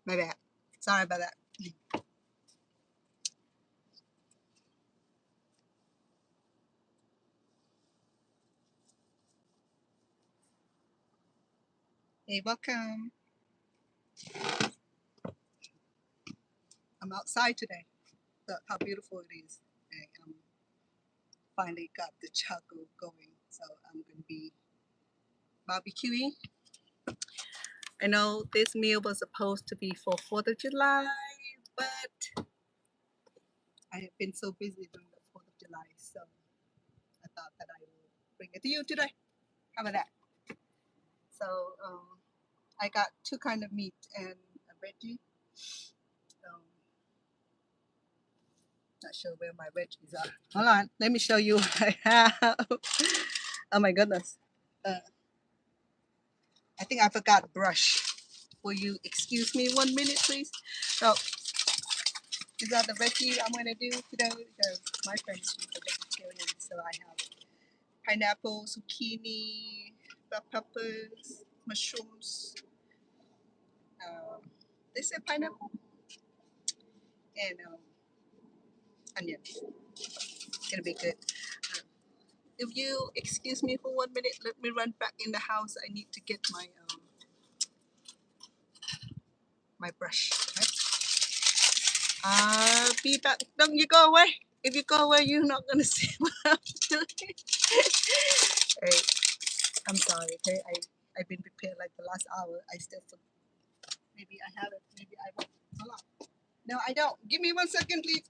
My bad. Sorry about that. Hey, welcome. I'm outside today. Look how beautiful it is. I finally got the charcoal going, so I'm gonna be barbecuing. I know this meal was supposed to be for 4th of July, but I have been so busy during the 4th of July, so I thought that I will bring it to you today. How about that? So I got two kind of meat and a veggie. Not sure where my veggies are. Hold on, let me show you what I have. Oh my goodness. I think I forgot brush. Will you excuse me 1 minute, please? So, these are the veggie I'm going to do today because my friend is a vegetarian. So I have pineapple, zucchini, bell peppers, mushrooms. They say pineapple and onions. It's gonna be good. If you excuse me for 1 minute, let me run back in the house. I need to get my brush. Right? I'll be back. Don't you go away. If you go away, you're not gonna see what I'm doing. Hey, I'm sorry. Okay, I've been prepared like the last hour. I still forgot. Maybe I have it. Maybe I won't. Hold on. No, I don't. Give me 1 second, please.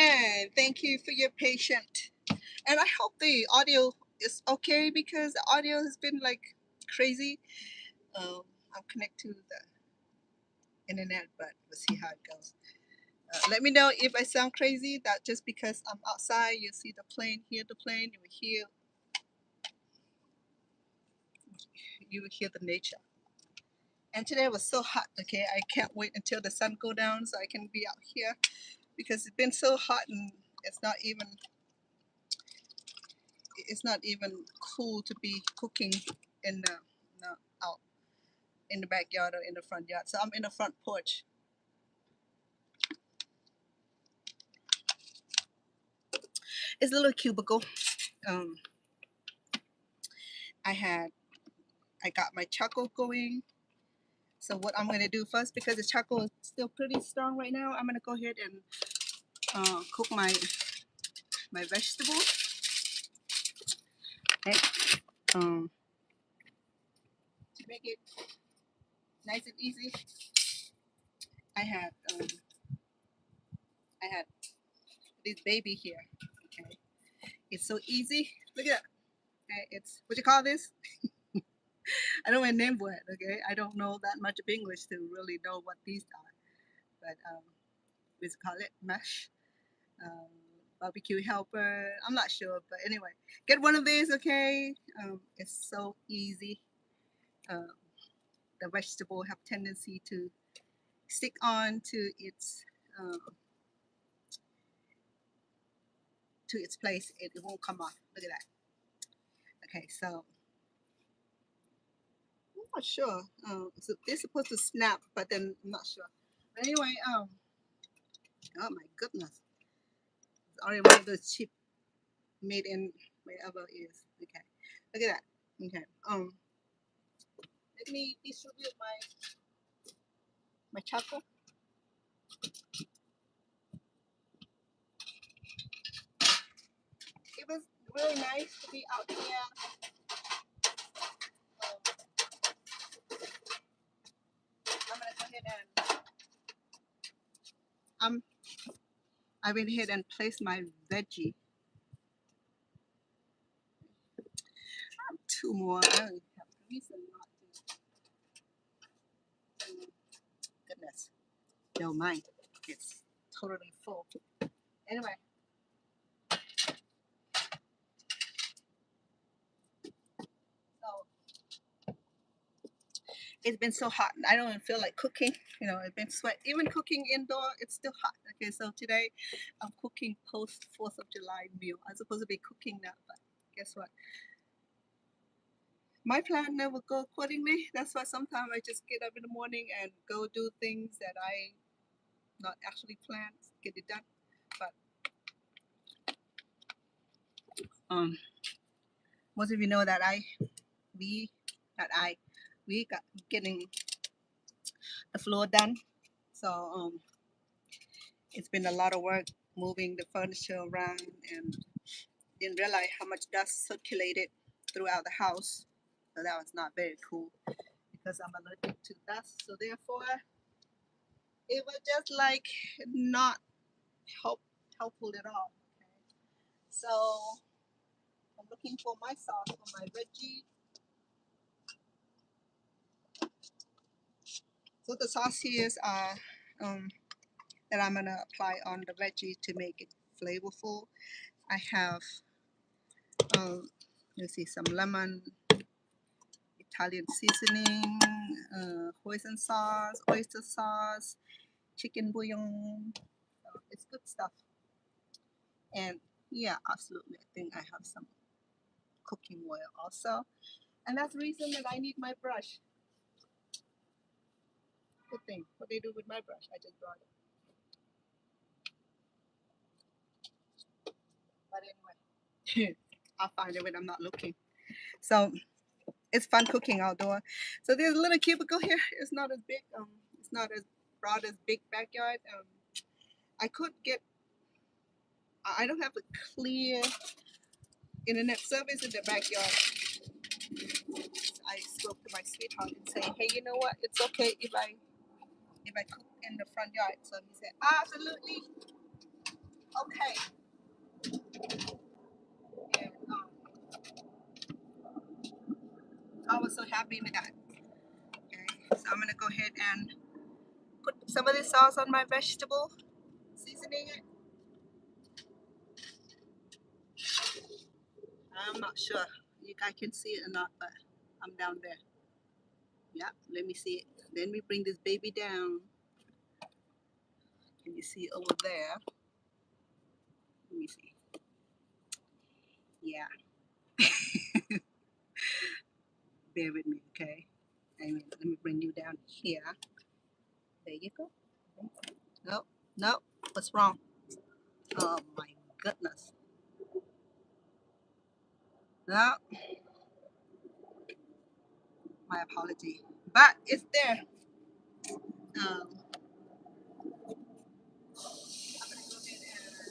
And thank you for your patience. And I hope the audio is okay because the audio has been like crazy. I'm connected to the internet, but we'll see how it goes. Let me know if I sound crazy. That just because I'm outside, you see the plane, hear the plane, you will hear the nature. And today was so hot. Okay, I can't wait until the sun go down so I can be out here because it's been so hot and it's not even cool to be cooking in the no, out in the backyard or in the front yard. So I'm in the front porch. It's a little cubicle. Um, I got my charcoal going. So what I'm gonna do first, because the charcoal is still pretty strong right now, I'm gonna go ahead and cook my vegetables. Okay. To make it nice and easy, I had this baby here. Okay, it's so easy. Look at that. Okay, it's what you call this? I don't want to name for it. Okay, I don't know that much of English to really know what these are, but we call it mash. Um, Barbecue helper. I'm not sure, but anyway, get one of these. Okay, it's so easy. Um, the vegetable have tendency to stick on um, to its place. It won't come off. Look at that. Okay, so I'm not sure. So they're supposed to snap, but then I'm not sure. But anyway, oh my goodness, it's already one of those cheap made in wherever it is. Okay, look at that. Okay, let me distribute my charcoal. It was really nice to be out here I went ahead and placed my veggie. Two more. I don't have a reason not to. Goodness, don't mind. It's totally full. Anyway, so it's been so hot. I don't even feel like cooking. You know, it's been sweat. Even cooking indoor, it's still hot. Okay, so today I'm cooking post 4th of July meal. I'm supposed to be cooking now, but guess what? My plan never go accordingly. That's why sometimes I just get up in the morning and go do things that I not actually planned, get it done. But most of you know that we got getting the floor done. So it's been a lot of work moving the furniture around and didn't realize how much dust circulated throughout the house. So that was not very cool because I'm allergic to dust. So therefore, it was just like not helpful at all. Okay. So I'm looking for my sauce for my veggie. So the sauce here is that I'm gonna apply on the veggie to make it flavorful. I have let's see, some lemon, Italian seasoning, hoisin sauce, oyster sauce, chicken bouillon. It's good stuff. And yeah, absolutely. I think I have some cooking oil also. And that's the reason that I need my brush. Good thing. What they do with my brush, I just brought it. But anyway, I'll find it when I'm not looking. So it's fun cooking outdoor. So there's a little cubicle here. It's not as big. It's not as broad as big backyard. I could get. I don't have a clear internet service in the backyard. I spoke to my sweetheart and say, hey, you know what? It's okay if I cook in the front yard. So he said, absolutely okay. And I was so happy with that. Okay, so I'm gonna go ahead and put some of this sauce on my vegetable, seasoning it. I'm not sure you guys can see it or not, but I'm down there. Yeah, let me see it. Let me bring this baby down. Can you see it over there? Let me see. Yeah, bear with me, okay? Let me bring you down here. There you go. No, no, what's wrong? Oh my goodness. No, my apology. But it's there. I'm gonna go ahead and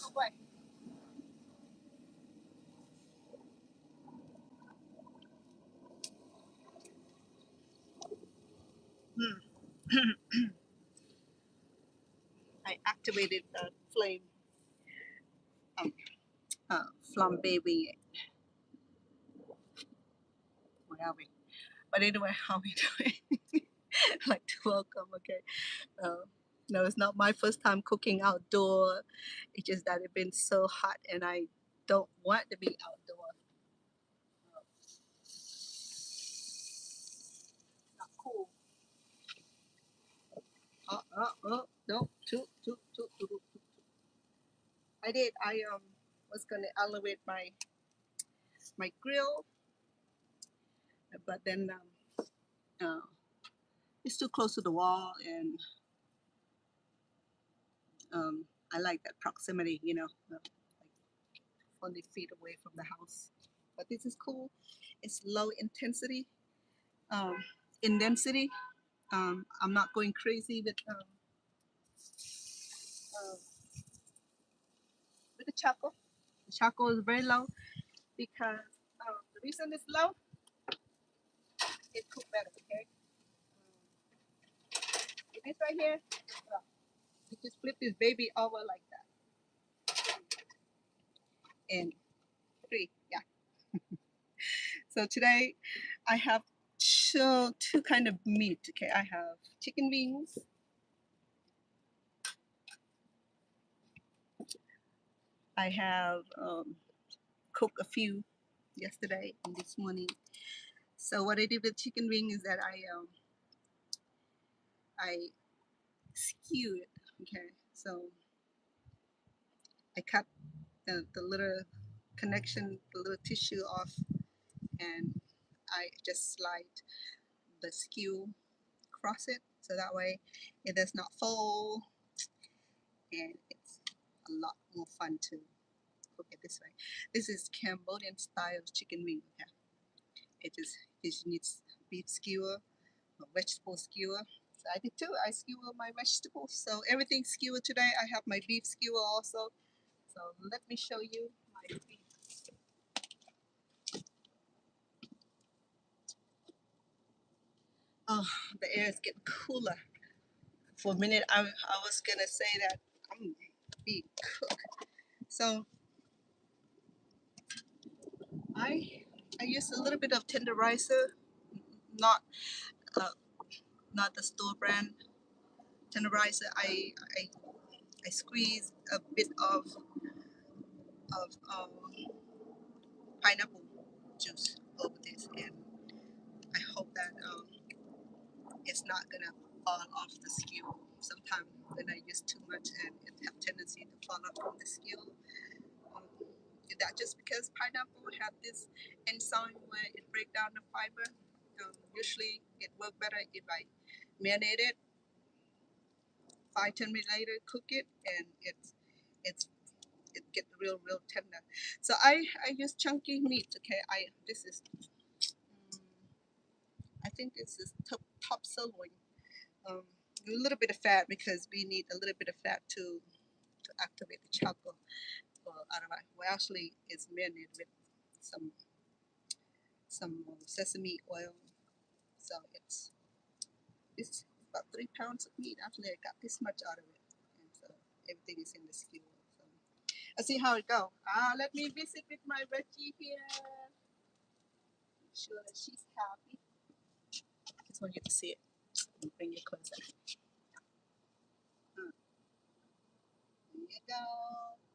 oh boy. I activated the flame. Um, Flambéing it. Where are we? But anyway, how we doing? Like to welcome, okay. No, it's not my first time cooking outdoor. It's just that it's been so hot and I don't want to be outdoor. Not cool. No, too. I did. I was gonna elevate my grill, but then it's too close to the wall, and I like that proximity, like 20 feet away from the house. But this is cool. It's low intensity, um, in density. I'm not going crazy uh, with the charcoal. The charcoal is very low because the reason it's low, it cooks better. Okay, It's right here. You just flip this baby over like that. And 3, yeah. So today I have two kind of meat. Okay, I have chicken wings. I have cooked a few yesterday and this morning. So what I did with chicken wing is that I skew it. Okay, so I cut the little connection, the little tissue off, and I just slide the skew across it, so that way it does not fold, and it's a lot more fun to cook it this way. This is Cambodian style chicken wing. Okay, it needs beef skewer, a vegetable skewer. So I did too. I skewer my vegetables. So everything skewered today. I have my beef skewer also. So let me show you my beef. Oh, the air is getting cooler. For a minute, I was gonna say that I'm being cooked. So I I use a little bit of tenderizer, not uh, not the store brand tenderizer. I squeeze a bit of pineapple juice over this, and I hope that it's not gonna fall off the skewer. Sometimes when I use too much, and it have tendency to fall off from the skewer. Um, that just because pineapple have this enzyme where it break down the fiber. Usually it work better if I marinate it 5-10 minutes later, cook it, and it's it get real tender. So I use chunky meat. Okay, I think this is top sirloin. Um, a little bit of fat because we need a little bit of fat to activate the charcoal. Otherwise, well, actually, it's marinated with some sesame oil. So it's about 3 pounds of meat. Actually, I got this much out of it, and so everything is in the skewer. So let's see how it go. Let me visit with my veggie here. Make sure that she's happy. Just want you to see it. Bring it closer. There you go.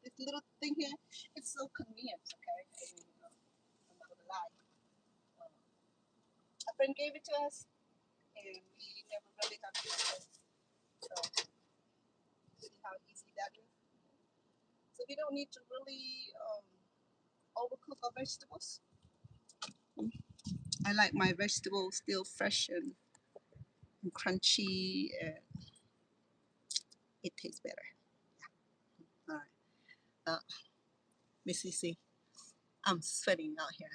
This little thing here, it's so convenient. Okay, I'm not gonna lie. A friend gave it to us, and we never really got to use it. So see how easy that is. So we don't need to really overcook our vegetables. I like my vegetables still fresh and crunchy, and it tastes better. All right, Miss Cece, I'm sweating out here.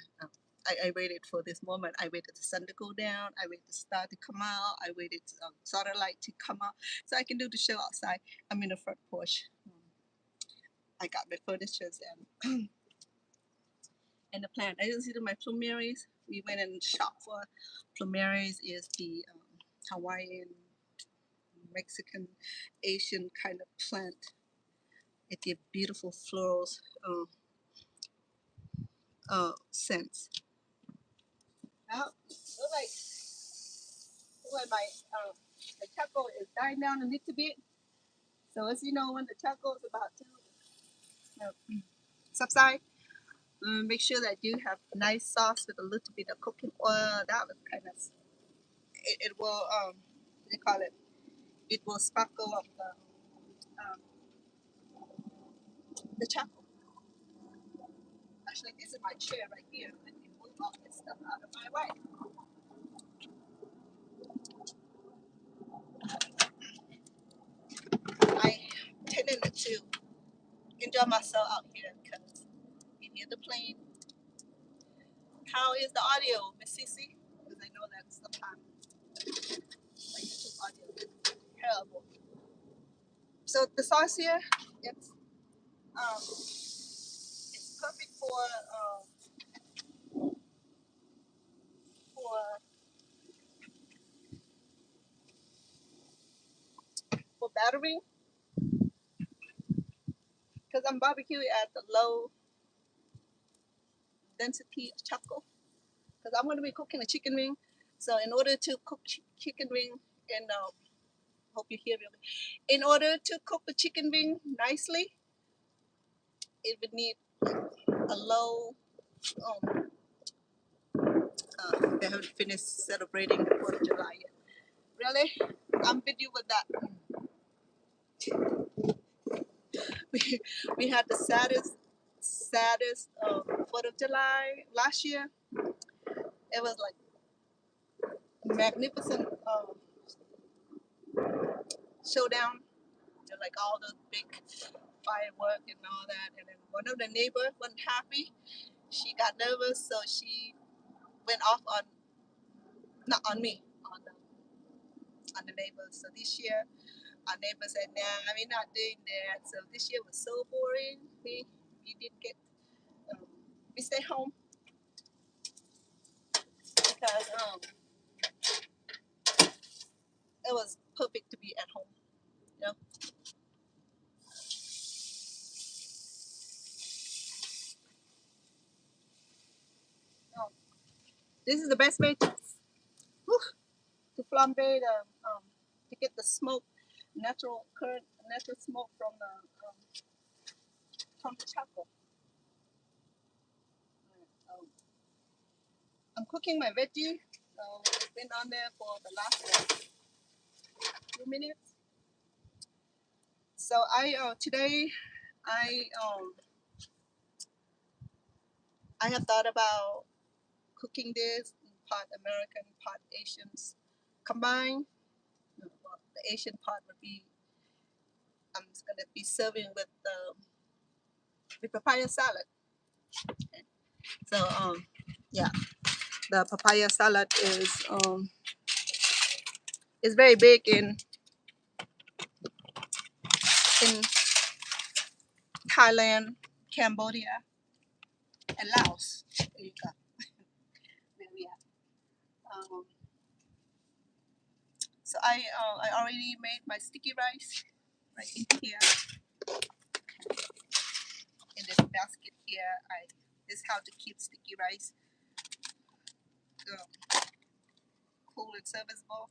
I waited for this moment. I waited the sun to go down. I waited the star to come out. I waited satellite to come out so I can do the show outside. I'm in the front porch. I got my furniture and the plant. I just see my plumeries. We went and shopped for plumeries. Is the Hawaiian, Mexican, Asian kind of plant. It gives beautiful florals scents. Now, look like the charcoal is dying down a little bit. So as you know, when the charcoal is about to subside, make sure that you have nice sauce with a little bit of cooking oil. That was kind of it will what do you call it? It will sparkle up the charcoal. Actually, this is my chair right here. Let me move all this stuff out of my way. I tended to enjoy myself out here because we near the plane. How is the audio, Miss Cece? Because I know that sometimes my YouTube audio is terrible. So the sauce here, it's perfect for for battering because I'm barbecuing at the low density charcoal because I'm going to be cooking a chicken wing. So in order to cook chicken wing, and hope you hear me. In order to cook the chicken wing nicely, it would need a low. They haven't finished celebrating the 4th of July yet. Really, I'm with you with that. We had the saddest 4th of July last year. It was like magnificent showdown. Like all the big firework and all that. And then one of the neighbors wasn't happy. She got nervous, so she went off on not on me, on the neighbors. So this year, our neighbor said, "Nah, we're not doing that." So this year was so boring. We didn't get. We stayed home because it was perfect to be at home. You know. This is the best way to flambe the to get the smoke, natural smoke from the charcoal. I'm cooking my veggie. It's been on there for the last few minutes. So today I have thought about cooking this part American, part Asians combined. Well, the Asian part would be I'm just gonna be serving with papaya salad. So yeah, the papaya salad is very big in Thailand, Cambodia, and Laos. There you go. Where we at? So I already made my sticky rice right in here in this basket here. This is how to keep sticky rice cool and serviceable.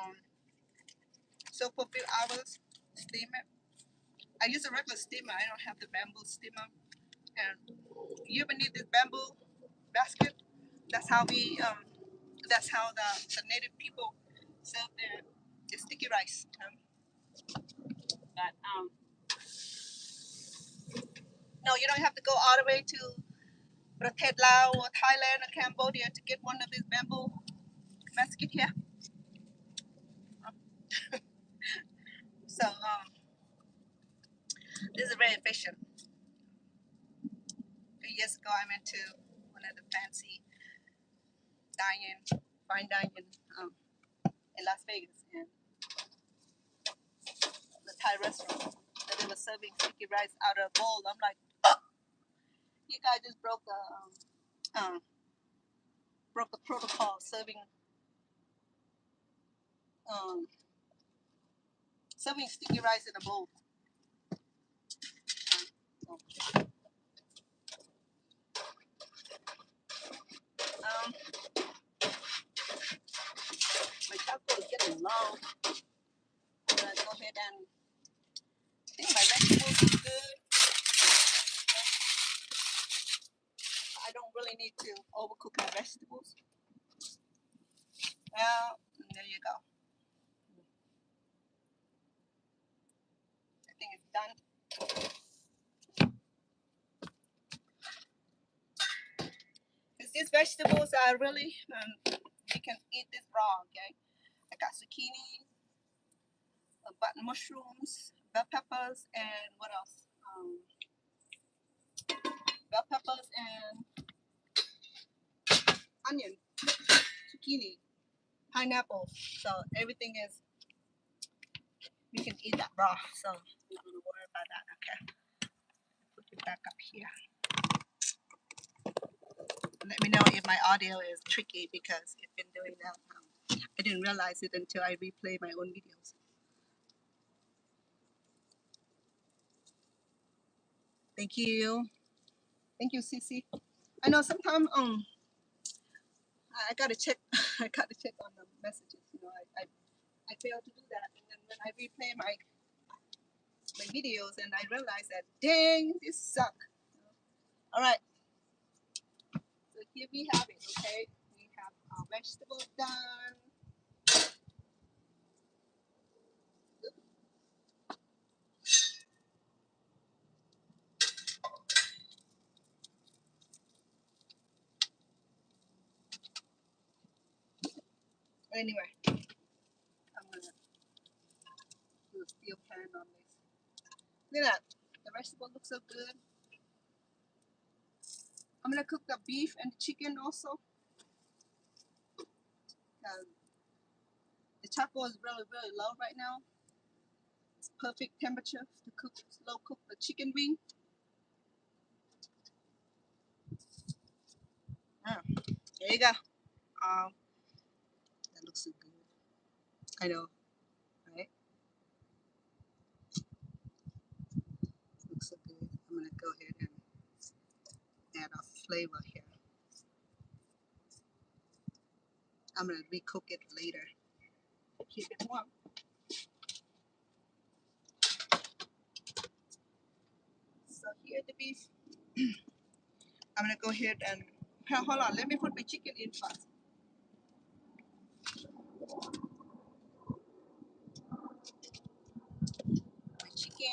Um, so for a few hours, steam it. I use a regular steamer. I don't have the bamboo steamer. And you ever need this bamboo basket? That's how we. That's how the native people serve their sticky rice. But no, you don't have to go all the way to Pratet Lao or Thailand or Cambodia to get one of these bamboo basket here. So this is very efficient. A few years ago, I went to one of the fancy fine dining in Las Vegas, and the Thai restaurant that they were serving sticky rice out of a bowl. I'm like, oh, you guys just broke the protocol um, serving sticky rice in a bowl. Um, my taco is getting long. I'm gonna go ahead and I think my vegetables is good. I don't really need to overcook my vegetables. Well, there you go. I think it's done. Because these vegetables are really, you can eat this raw, okay? I got zucchini, button mushrooms, bell peppers, and what else? Bell peppers and onion, zucchini, pineapple. So everything is, we can eat that raw. So I'm not going to worry about that, okay? Put it back up here. Let me know if my audio is tricky because it's been doing that. I didn't realize it until I replay my own videos. Thank you. Thank you, Cece. I know sometimes I gotta check I gotta check on the messages. You know, I fail to do that, and then when I replay my videos, and I realize that dang, this suck. All right, so here we have it. Okay, we have our vegetables done. Anyway, I'm gonna do a steel pan on this. Look at that. The vegetable looks so good. I'm gonna cook the beef and the chicken also. The charcoal is really, really low right now. It's perfect temperature to cook, slow cook the chicken wing. Ah, there you go. That looks so good. I know, right? Looks so good. I'm gonna go ahead and add a flavor here. I'm gonna recook it later. Keep it warm. So here the beef. I'm gonna go ahead and hold on. Let me put my chicken in first. My chicken.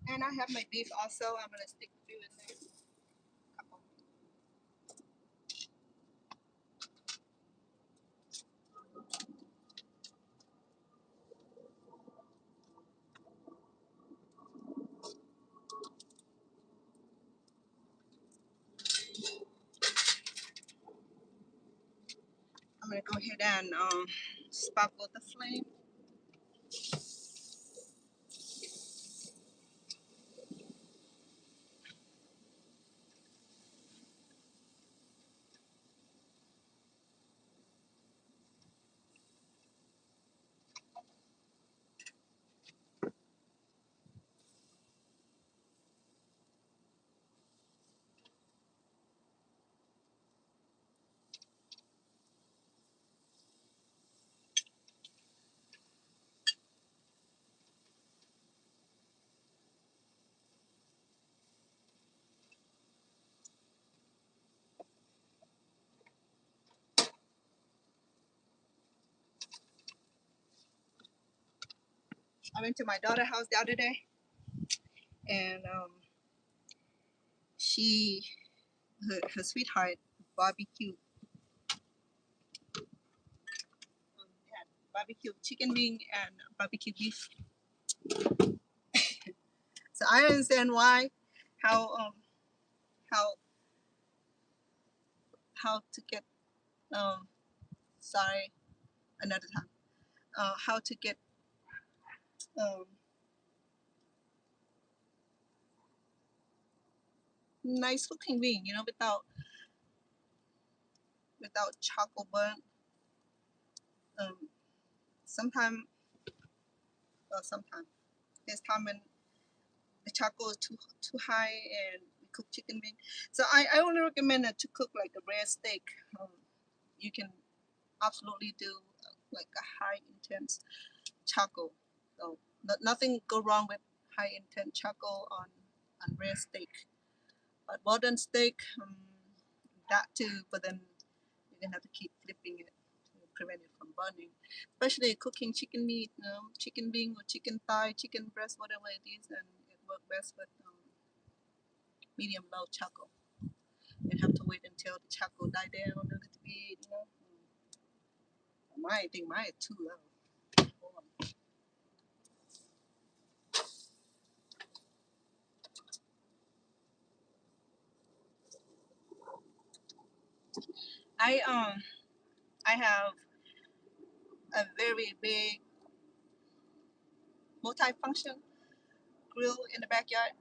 And I have my beef also. I'm gonna stick a few in there. Couple. I'm gonna go ahead and sparkle the flame. I went to my daughter's house the other day, and she, her sweetheart, barbecue, had barbecue chicken wing and barbecue beef. So I understand why, how how how to get sorry another time how to get um, nice looking wing, you know, without charcoal burn. Um, sometimes, well, sometimes there's time when the charcoal is too high and we cook chicken wing. So I only recommend it to cook like a rare steak. You can absolutely do like a high intense charcoal. So nothing go wrong with high intense charcoal on rare steak. But modern steak, that too, but then you're gonna have to keep flipping it to prevent it from burning. Especially cooking chicken meat, chicken wing or chicken thigh, chicken breast, whatever it is, and it works best with medium low charcoal. You have to wait until the charcoal die down a little bit. I think mine is too low. I have a very big multi-function grill in the backyard.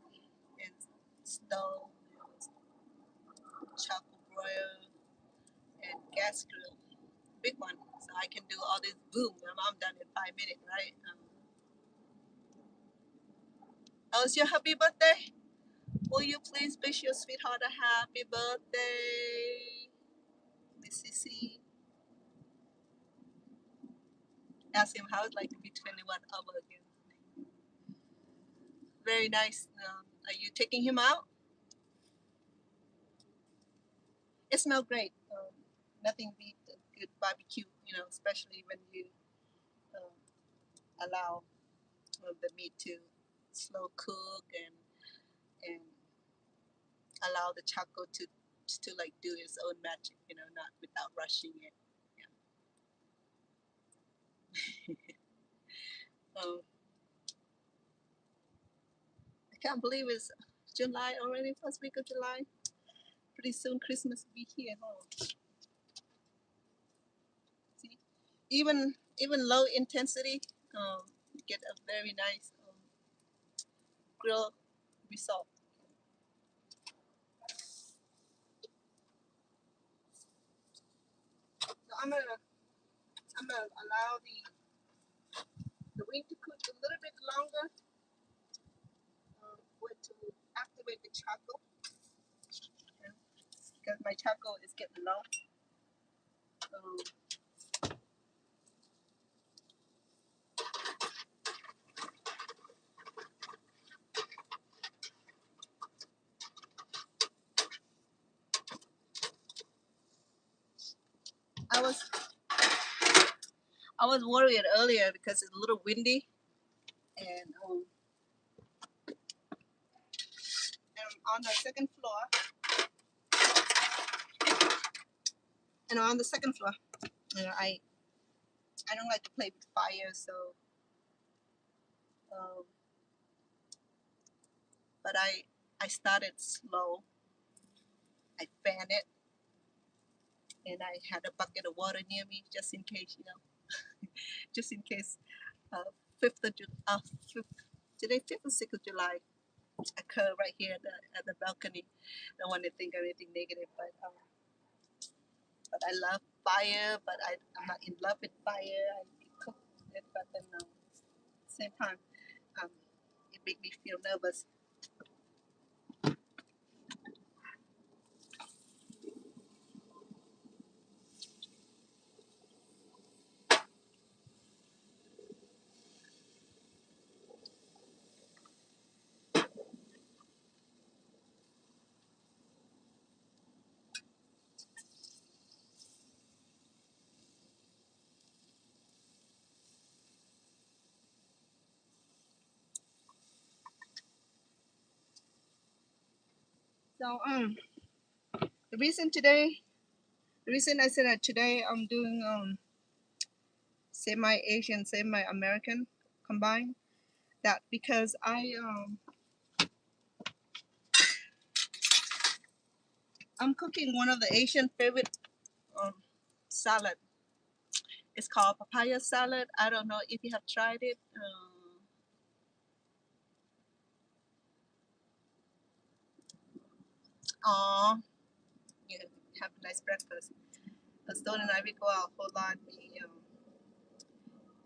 It's stove, charcoal broil, and gas grill. Big one, so I can do all this. Boom, I'm done in 5 minutes, right? Oh, it's your happy birthday? Will you please wish your sweetheart a happy birthday, Miss Sissy? Ask him how it's like to be 21 over again. Very nice. Are you taking him out? It smells great. Nothing beats a good barbecue, especially when you allow the meat to slow cook and allow the charcoal to like do its own magic, not without rushing it. Yeah. I can't believe it's July already, first week of July. Pretty soon Christmas will be here. See, even low intensity, you get a very nice grill result. So I'm gonna allow the wing to cook a little bit longer, to activate the charcoal, because my charcoal is getting low. I was I was worried earlier because it's a little windy, and on the second floor, on the second floor, I don't like to play with fire, so um, but I started slow. I fan it, and I had a bucket of water near me just in case, just in case. Uh, 5th of July, today 5th or 6th of July occur right here at the balcony. Don't want to think of anything negative, but I love fire, but I'm not in love with fire. I can cook it, but then at the same time, it makes me feel nervous. So the reason I said that today I'm doing semi-Asian, semi-American combined. That because I'm cooking one of the Asian favorite salad. It's called papaya salad. I don't know if you have tried it. Oh, you have a nice breakfast. Stone and I will go out a whole lot.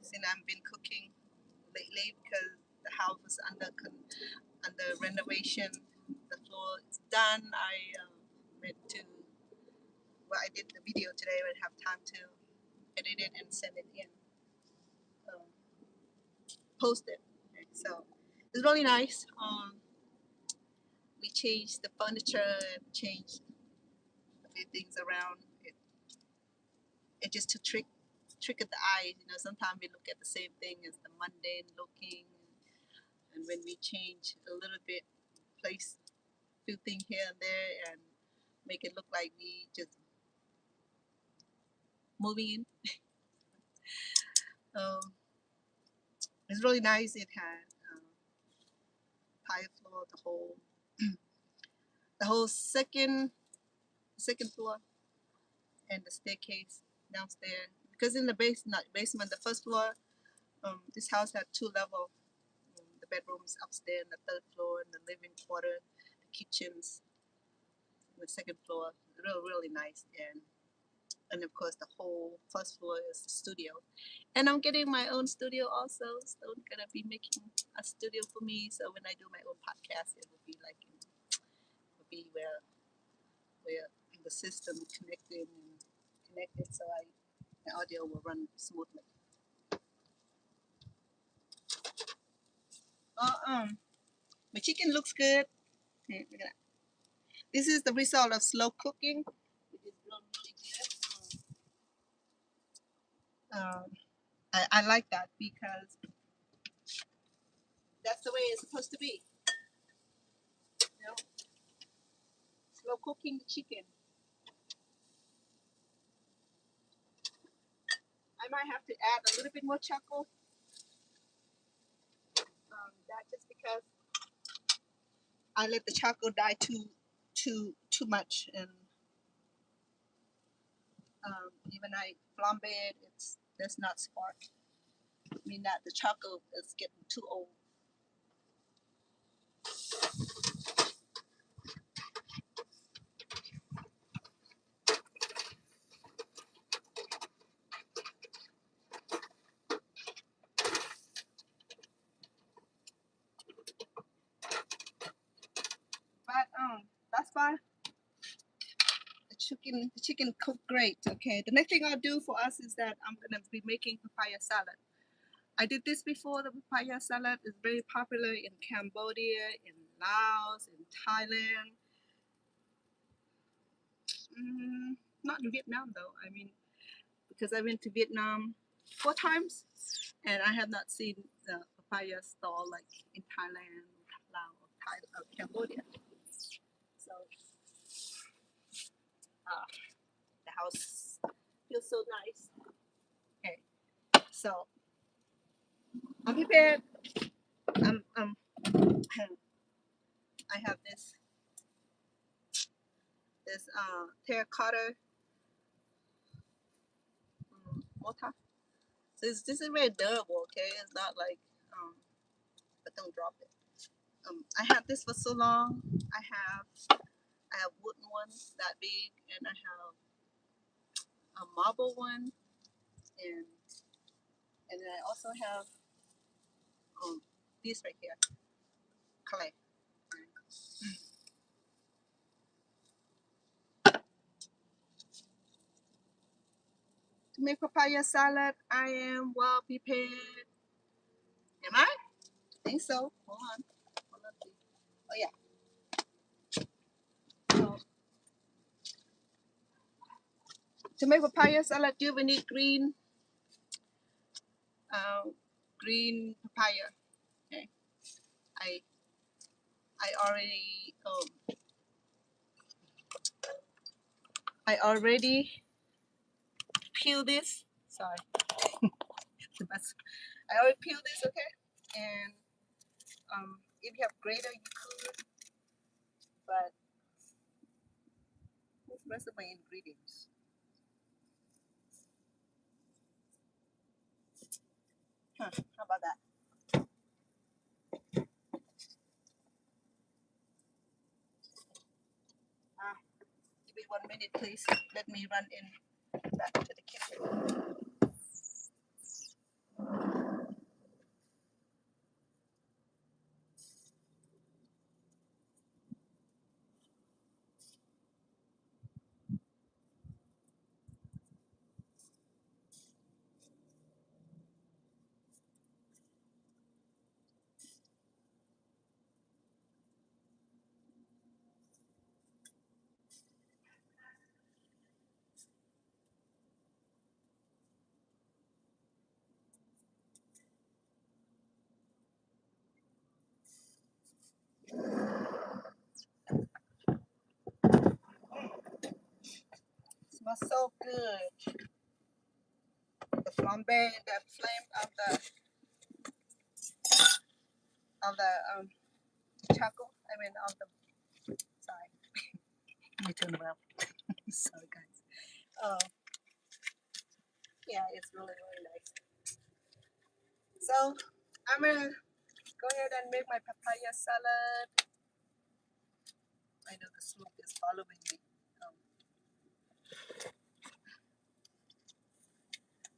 Since I've been cooking lately because the house was under renovation. The floor is done. I went to I did the video today. I have time to edit it and send it in, um, post it. Okay, so it's really nice. We changed the furniture and changed a few things around. It just too trick. trick of the eye. You know, sometimes we look at the same thing as the mundane looking, and when we change a little bit, place a few things here and there, and make it look like we just moving in. It's really nice. It had tile floor, the whole second floor, and the staircase downstairs. Because in the basement, the first floor, this house had 2 levels. The bedrooms upstairs, the third floor, and the living quarter, the kitchens, the second floor. Really nice. And of course, the whole first floor is the studio. And I'm getting my own studio also, so I'm gonna be making a studio for me. So when I do my own podcast, it will be like where the system connected, so my audio will run smoothly. My chicken looks good. Okay, look at that. This is the result of slow cooking, which is really good. I like that because that's the way it's supposed to be. You know, slow cooking the chicken. I might have to add a little bit more charcoal. That just because I let the charcoal die too much, and even I flambe it, it's does not spark. I mean that the charcoal is getting too old. But that's fine. The chicken cooked great. Okay. The next thing I'll do for us is that I'm gonna be making papaya salad. I did this before. The papaya salad is very popular in Cambodia, in Laos, in Thailand. Not in Vietnam though. I mean, because I went to Vietnam 4 times, and I have not seen the papaya stall like in Thailand, Laos, or Cambodia. So the house feels so nice. Okay, so I'm prepared. I have this terracotta mortar. So this is very durable. Okay, it's not like but don't drop it. I had this for so long. I have wooden ones that big, and I have a marble one, and then I also have this right here, clay. To make papaya salad, I am well prepared. Am I? I think so. Hold on. Please. Oh yeah. So, to make papaya salad, you will need green papaya. Okay. I I already peeled this. Sorry. I already peeled this. Okay. And if you have grater, you could. But what's the rest of my ingredients? How about that? Give me 1 minute, please. Let me run back to the kitchen. smells so good. The flambe, the flame of the charcoal. I mean, of the sorry. Let me turn around. Sorry, guys. Yeah, it's really nice. So I'm gonna go ahead and make my papaya salad. I know the smoke is following me.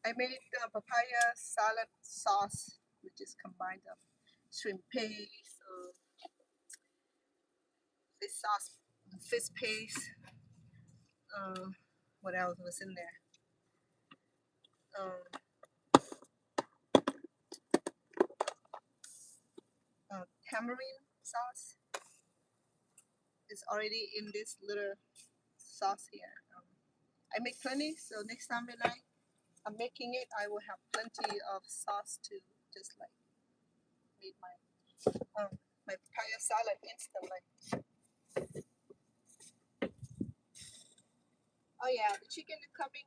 I made the papaya salad sauce, which is combined of shrimp paste, fish sauce, fish paste. What else was in there? Tamarind sauce is already in this little sauce here. I make plenty, so next time when I'm making it, I will have plenty of sauce to just like make my papaya salad instantly. Oh yeah, the chicken is coming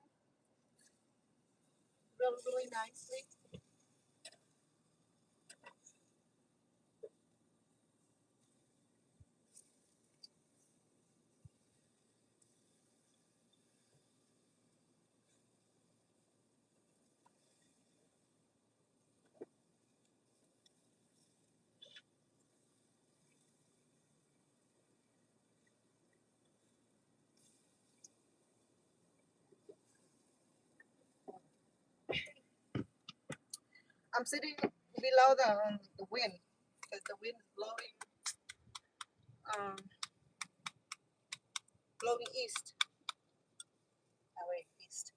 really nicely. I'm sitting below the wind because the wind is um, blowing east. Away east.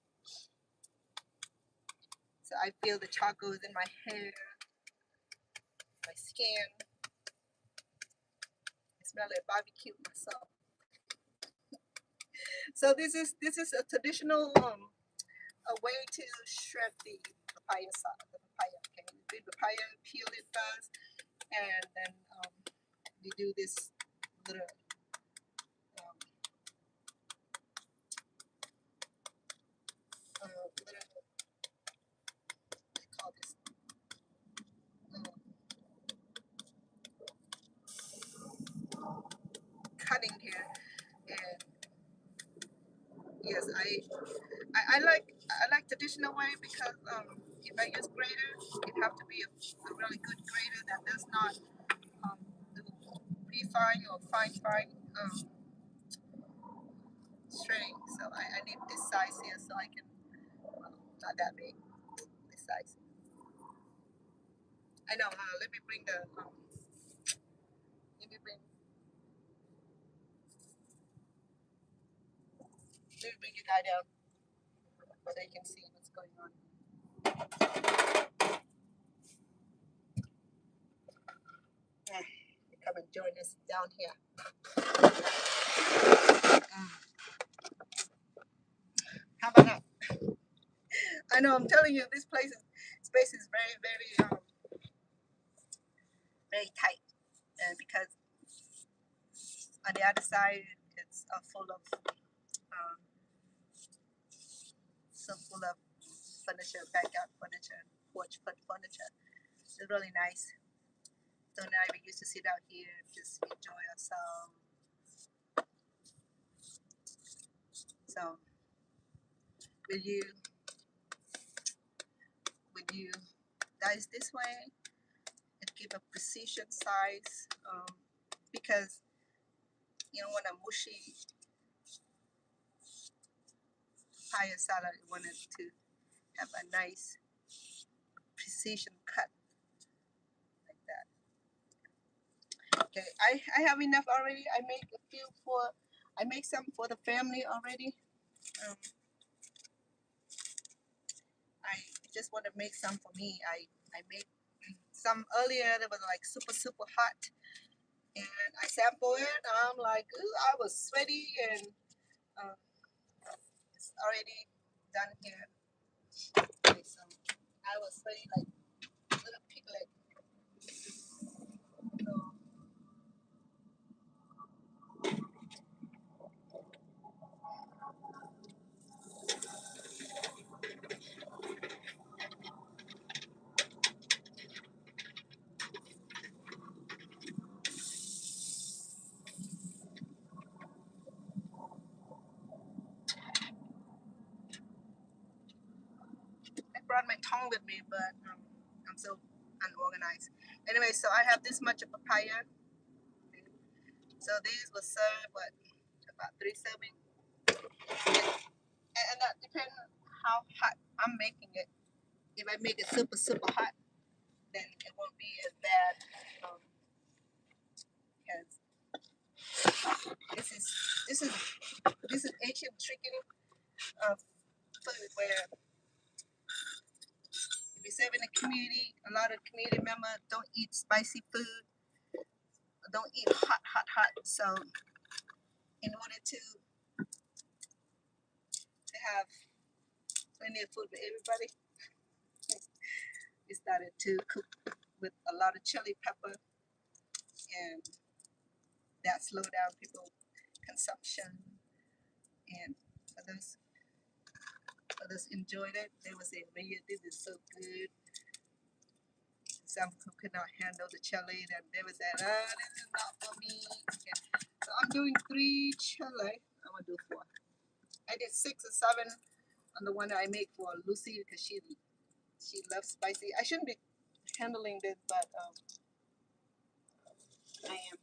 So I feel the charcoal in my hair, my skin. I smell like barbecue myself. So this is a traditional a way to shred the papaya sauce. The papaya, okay. The papaya, peel it first, and then we do this little little what do you call this cutting here. And yes, I like traditional way because if I use grater, it have to be a really good grater that does not do pre-fine or fine shredding. So I need this size here so I can not that big. This size. I know. Let me bring the let me bring you guys down so you can see what's going on. Come and join us down here. How about that? I know. I'm telling you, this space is very tight, and because on the other side it's full of um, furniture, backyard furniture, porch furniture. It's really nice. So now we used to sit out here, just enjoy ourselves. So will you dice this way and give a precision size because you don't want a mushy papaya salad. You want it to have a nice precision cut like that. Okay, I have enough already. I make some for the family already. Um, I just want to make some for me. I made some earlier that was like super hot, and I sampled it. I'm like, ooh, I was sweaty, and um, it's already done here. Okay, so I was sweaty like little piglet. So brought my tongue with me, but I'm so unorganized. Anyway, so I have this much of papaya. So these will serve what, about 3 servings, and that depends how hot I'm making it. If I make it super hot, then it won't be as bad. Because this is this is ancient tricking of food where if you serve in a community, a lot of community members don't eat spicy food, don't eat hot. So in order to have plenty of food for everybody, we started to cook with a lot of chili pepper, and that slowed down people consumption. And others enjoyed it. They would say, "Man, this is so good." Some who could not handle the chili, then they would say, "Oh, this is not for me." Okay. So I'm doing 3 chili. I'm gonna do 4. I did 6 or 7 on the one that I make for Lucy because she loves spicy. I shouldn't be handling this, but I am.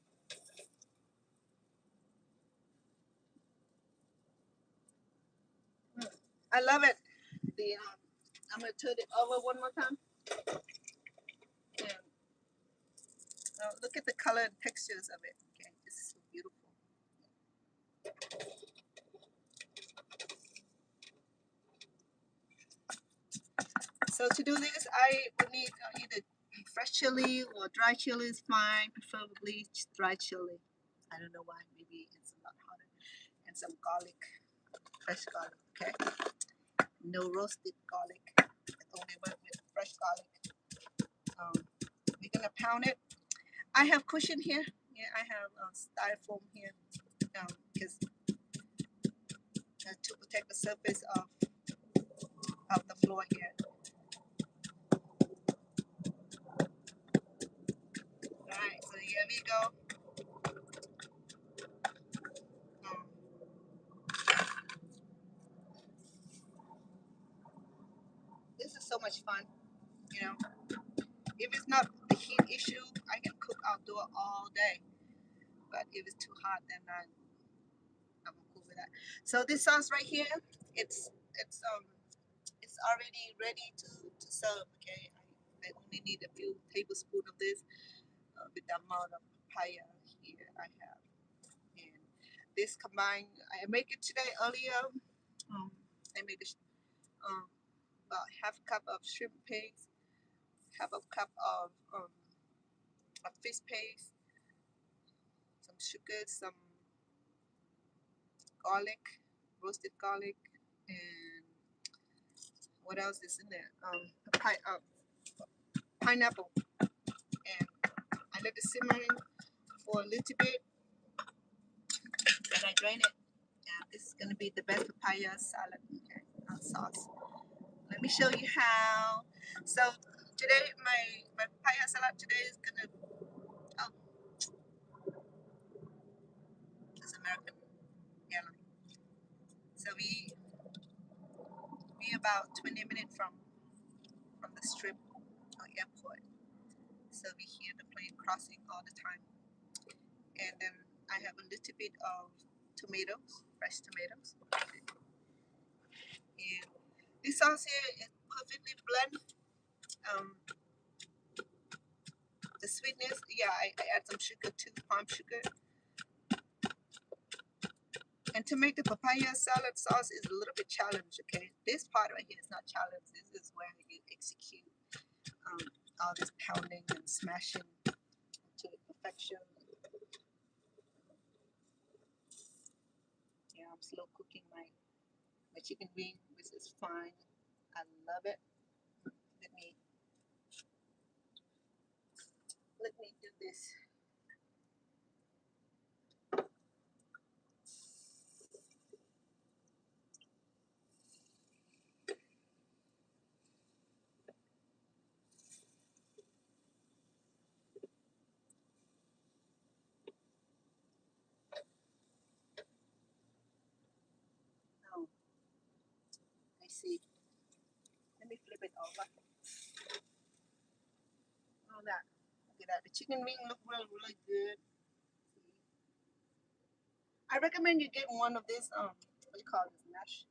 I love it. The I'm gonna turn it over one more time. And look at the color and textures of it. Okay, this is so beautiful. So to do this, I would need either fresh chili or dry chili is fine, preferably dry chili. I don't know why, maybe it's a lot hotter. And some garlic, fresh garlic, okay? No roasted garlic, only went with fresh garlic. We're gonna pound it. I have cushion here. Yeah, I have styrofoam here because to protect the surface of the floor here. Alright, so here we go. Um, this is so much fun, you know. If it's not the heat issue, I can cook outdoor all day. But if it's too hot, then I'm cool with that. So this sauce right here, it's already ready to serve. Okay, I only need a few tablespoons of this with the amount of papaya here I have. And this combined, I make it today earlier. I made about half cup of shrimp paste, half a cup of fish paste, some sugar, some garlic, roasted garlic, and what else is in there? Pineapple. And I let it simmer for a little bit, and I drain it. And this is gonna be the best papaya salad, okay, sauce. Let me show you how. So today, my papaya salad today is gonna. Oh, it's American airline. So we about 20 minutes from the strip or airport. So we hear the plane crossing all the time. And then I have a little bit of tomatoes, fresh tomatoes. And this sauce here is perfectly blend. Um, the sweetness, yeah, I add some sugar too, palm sugar. And to make the papaya salad sauce is a little bit challenged, okay? This part right here is not challenged. This is where you execute all this pounding and smashing to perfection. Yeah, I'm slow cooking my chicken wing, which is fine. I love it. Let me do this. Oh, I see. Let me flip it over. The chicken wing look really good. I recommend you get one of these what do you call this, mesh?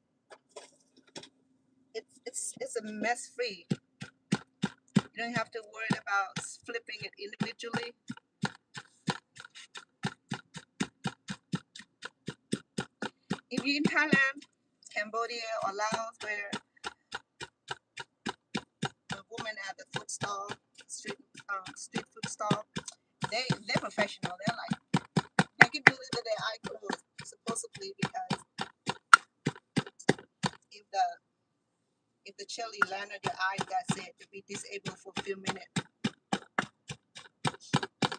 It's a mess free. You don't have to worry about flipping it individually. If you're in Thailand, Cambodia, or Laos, where the woman at the food stall, street food stall, they're professional. They're like, they can believe that their eye closed, supposedly, because if the chili landed your eye, that's it. You'll be disabled for a few minutes.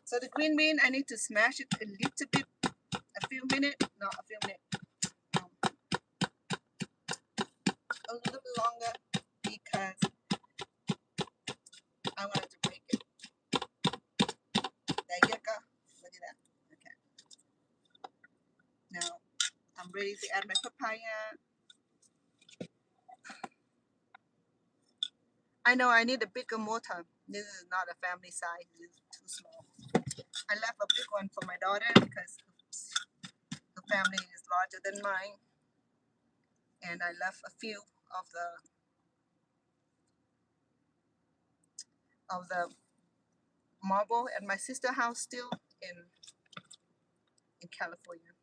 So the green bean, I need to smash it a little bit, a few minutes, not a few minutes, a little bit longer, because I wanted to break it. There you go. Look at that. Okay. Now I'm ready to add my papaya. I know I need a bigger mortar. This is not a family size. It's too small. I left a big one for my daughter because her family is larger than mine. And I left a few of the marble at my sister's house still in California.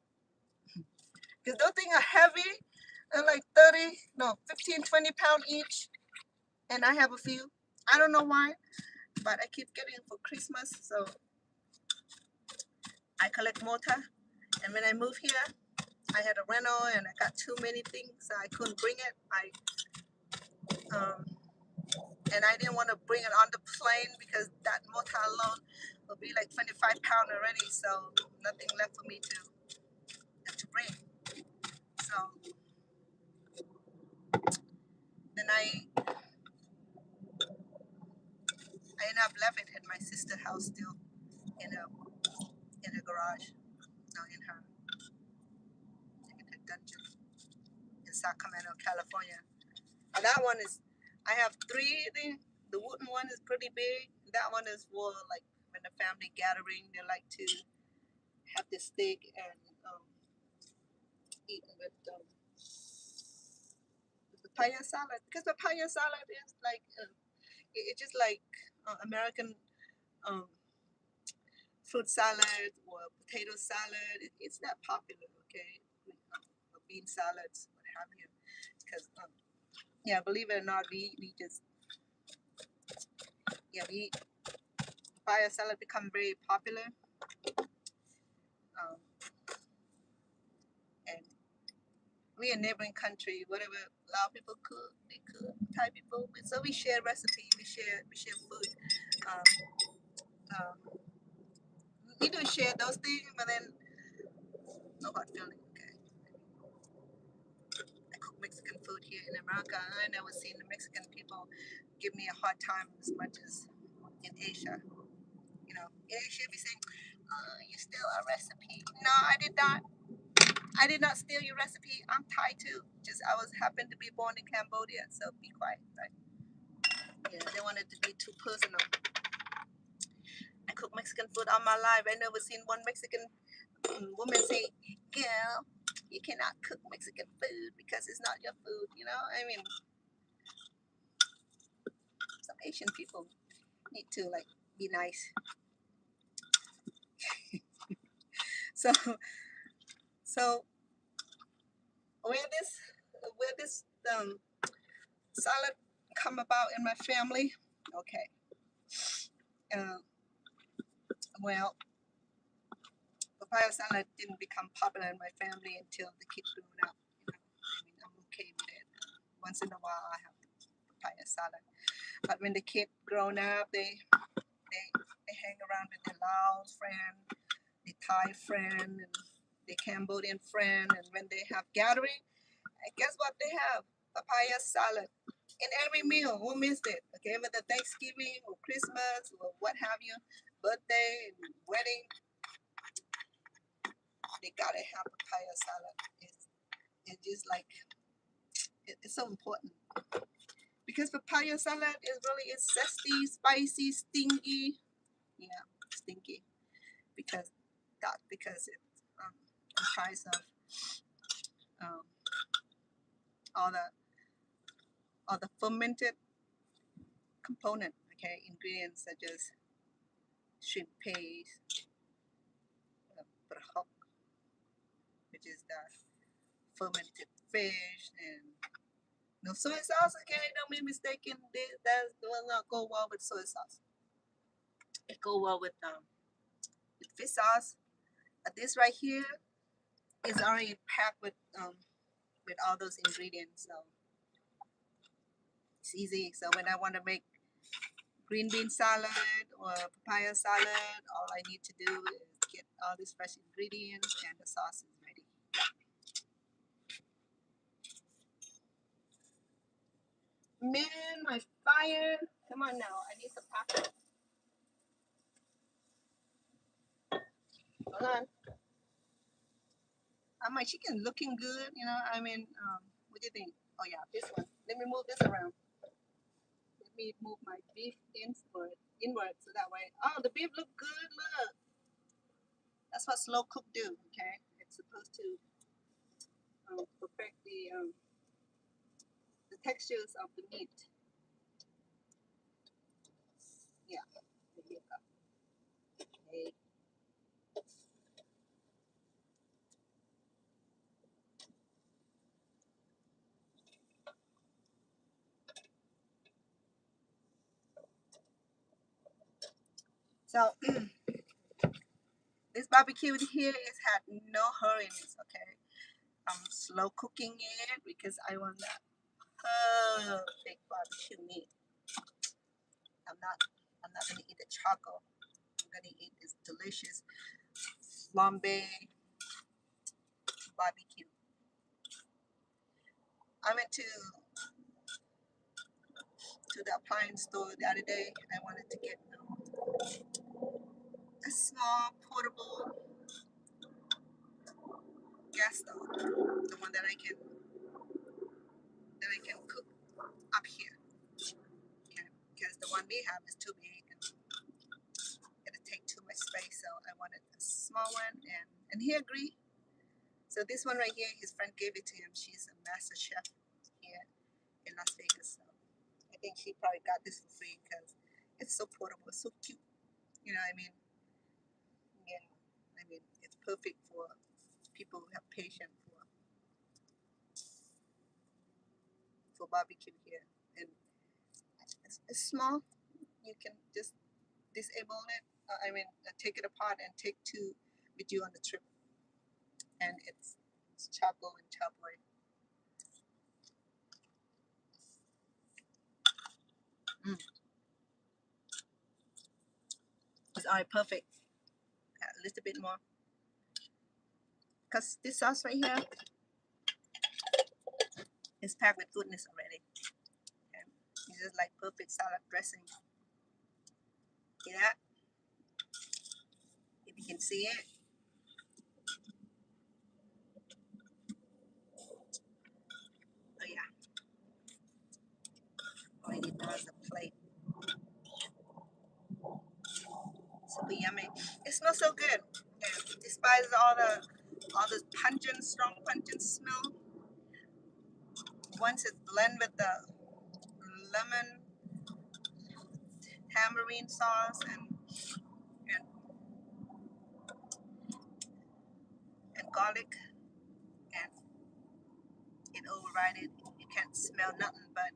Because those things are heavy. They're like 15, 20 pounds each. And I have a few. I don't know why, but I keep getting for Christmas. So I collect mortar. And when I moved here, I had a rental and I got too many things, so I couldn't bring it. And I didn't want to bring it on the plane because that mortar alone will be like 25 pounds already. So nothing left for me to bring. So then I ended up left it at my sister's house still in a garage, no, in her dungeon in Sacramento, California. And that one is, I have three. The wooden one is pretty big. That one is for like when the family gathering, they like to have the steak and eat with papaya salad, because papaya salad is like it's just like American um, fruit salad or potato salad. It's not popular, okay? Bean salads, what have you? Because yeah, believe it or not, we just we papaya salad become very popular, and we a neighboring country. Whatever Lao people cook, they cook. Thai people, so we share recipe, we share food. Um, um, we do share those things, but then no hard feeling. Okay, I cook Mexican food here in America. I never seen the Mexican people give me a hard time as much as in Asia. You know, in Asia we say, "You steal our recipe." No, I did not. I did not steal your recipe. I'm Thai too. Just I was happened to be born in Cambodia, so be quiet. Right? Yeah, they wanted to be too personal. I cook Mexican food all my life. I never seen one Mexican woman say, "Girl, you cannot cook Mexican food because it's not your food." You know, I mean, some Asian people need to like be nice. So, so where this salad come about in my family? Okay, uh, well, papaya salad didn't become popular in my family until the kids grew up. You know, I mean, I'm okay with it. Once in a while, I have papaya salad. But when the kid grown up, they hang around with their Laos friend, the Thai friend, and the Cambodian friend, and when they have gathering, and guess what they have? Papaya salad. In every meal, who missed it? Okay, whether Thanksgiving or Christmas or what have you, birthday, wedding, they gotta have papaya salad. It's just like it's so important because papaya salad is really it's zesty, spicy, stingy. Yeah. stinky because it's comprised of um, all the fermented component, okay, ingredients such as shrimp paste, brahok, which is the fermented fish, and no soy sauce. Okay, don't be mistaken. That will not go well with soy sauce. It go well with fish sauce. This right here is already packed with all those ingredients, so it's easy. So when I want to make green bean salad or papaya salad, all I need to do is get all these fresh ingredients and the sauce is ready. Man, my fire! Come on now, I need some pasta. Hold on. My chicken looking good, you know. I mean, what do you think? Oh yeah, this one. Let me move this around. Let me move my beef inward, so that way. Oh, the beef look good. Look, that's what slow cook do. Okay, it's supposed to perfect the textures of the meat. Yeah, there you go. Okay. So this barbecue here is had no hurriness. Okay, I'm slow cooking it because I want that perfect barbecue meat. I'm not I'm not gonna eat the charcoal. I'm gonna eat this delicious flambe barbecue. I went to the appliance store the other day. I wanted to get a small portable gas stove, the one that I can cook up here. Okay, because the one we have is too big and it'll take too much space. So I wanted a small one, and he agreed. So this one right here, his friend gave it to him. She's a master chef here in Las Vegas. So I think she probably got this for free because it's so portable, so cute. You know what I mean? Yeah. I mean, it's perfect for people who have patience for barbecue here. And it's small. You can just disable it. Take it apart and take two with you on the trip. And it's charcoal and charbroil. Mm. It's already perfect. A little bit more. Because this sauce right here is packed with goodness already. Okay? It's just like perfect salad dressing. See that? If you can see it. Oh yeah. Already done the plate. Super yummy. It smells so good. And despite all the pungent, strong pungent smell, once it's blended with the lemon tamarind sauce and, and garlic, and it override it. You can't smell nothing but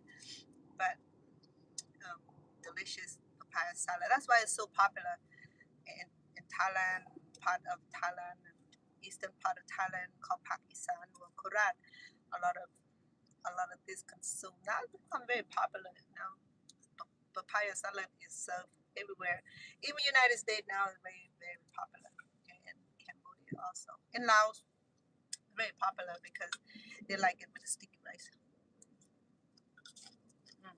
um, delicious papaya salad. That's why it's so popular in Thailand, part of Thailand, eastern part of Thailand called Pakistan or Korat. A lot of this consumed. Now it's become very popular now. Papaya salad is served everywhere. Even United States now is very very popular. Okay, and Cambodia also. In Laos, very popular because they like it with the sticky rice. Mm,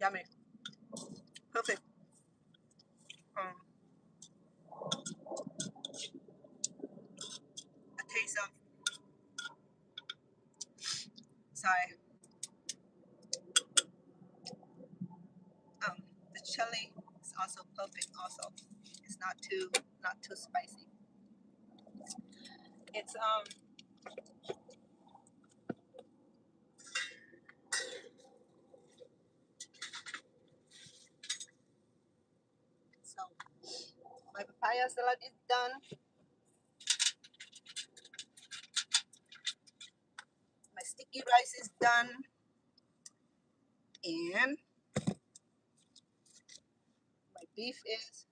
yummy, perfect. Um, a taste of sorry. Um, the chili is also perfect. Also, it's not too spicy. It's so my papaya salad is done. My sticky rice is done, and my beef is.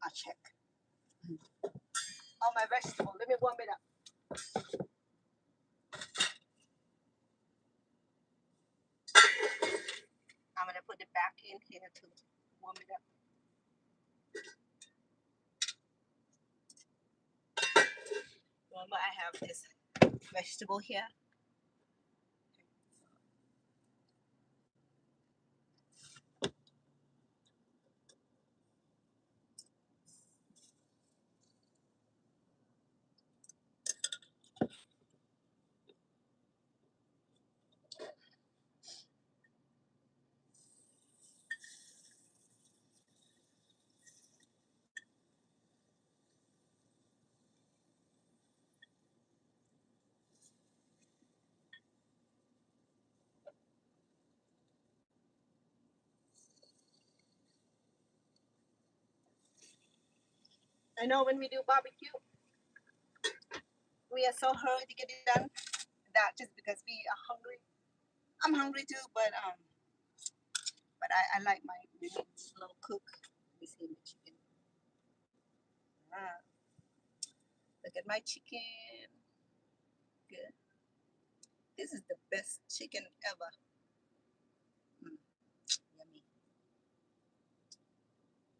I'll check. Oh, my vegetable. Let me warm it up. I'm gonna put it back in here to warm it up. Remember, I have this vegetable here. I know when we do barbecue, we are so hurried to get it done. That just because we are hungry. I'm hungry too, but I like my meat slow cook. Let me see the chicken. Ah, look at my chicken. Good. This is the best chicken ever. Yummy.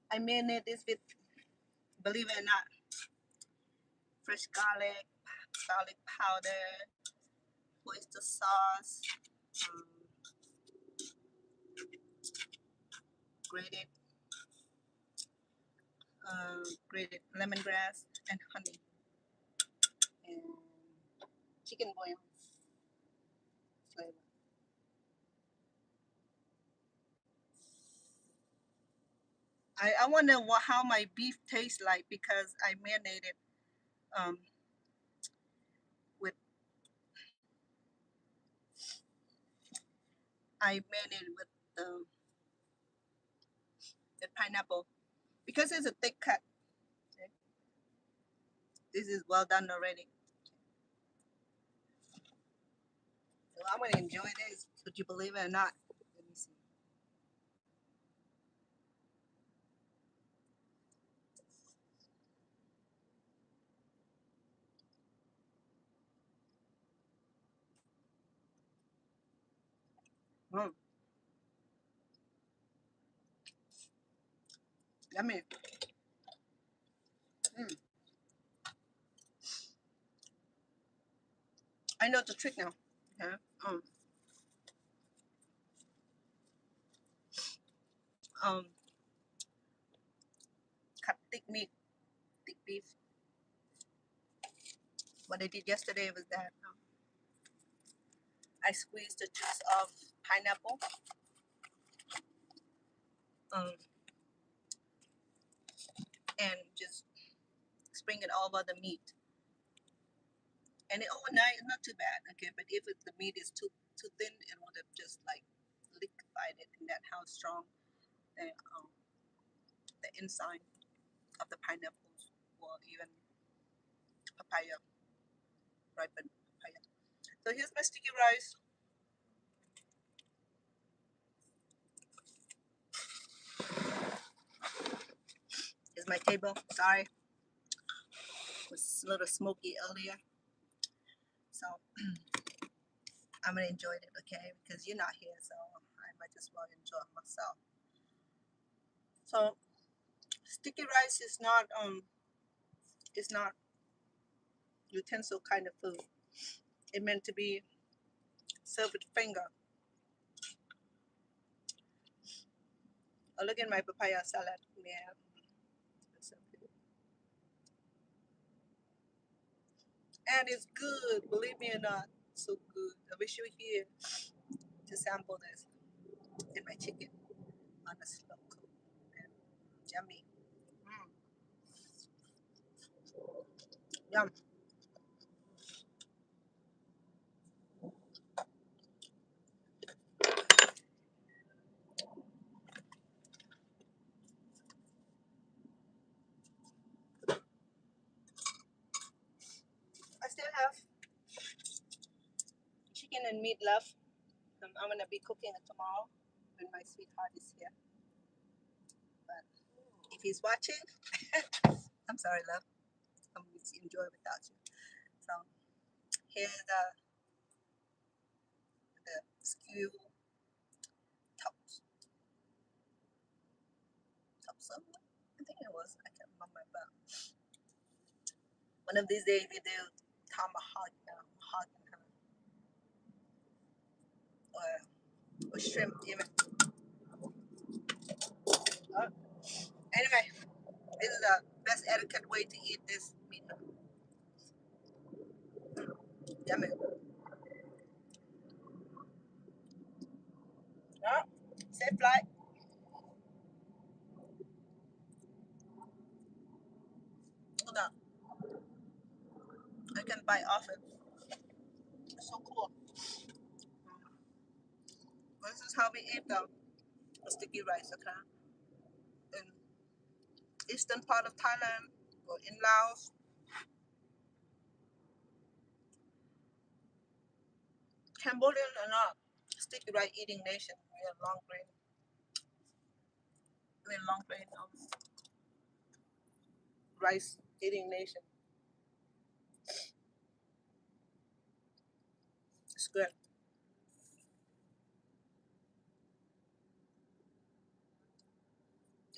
I marinate this with, believe it or not, fresh garlic powder, oyster sauce, um, grated grated lemongrass, and honey, and chicken boil flavor. I wonder how my beef tastes like because I marinated um, with the pineapple because it's a thick cut. This is well done already. So I'm gonna enjoy this. Would you believe it or not? Let me see. Mm, yummy. Mm. I know the trick now. Okay. Um, cut thick meat, thick beef. What I did yesterday was that I squeezed the juice of pineapple, um, and just sprinkle it all over the meat. And overnight is not too bad, okay. But if the meat is too thin, it would have just like liquefied it, and that how strong the inside of the pineapples or even papaya, ripened papaya. So here's my sticky rice. Here's my table. Sorry, it was a little smoky earlier, so I'm gonna enjoy it, okay? Because you're not here, so I might as well enjoy myself. So sticky rice is not utensil kind of food. It meant to be served with finger. Oh, look at my papaya salad. Yeah, it's so good. And it's good, believe me or not, so good. I wish you were here to sample this in my chicken on a slow cook. Yummy. Yum. I still have chicken and meat left. I'm gonna be cooking it tomorrow when my sweetheart is here. But if he's watching, I'm sorry, love. I'm going to enjoy without you. So here's the skew tops. Tops up. I think it was. I can't remember. But one of these days we do tomahawk, or shrimp even. Anyway, this is the best etiquette way to eat this meat. Yummy. Yeah. Safe flight. Hold on. I can bite off it. It's so cool. This is how we eat the sticky rice, okay? In eastern part of Thailand or in Laos, Cambodian are not sticky rice eating nation. We're long grain rice eating nation. It's good.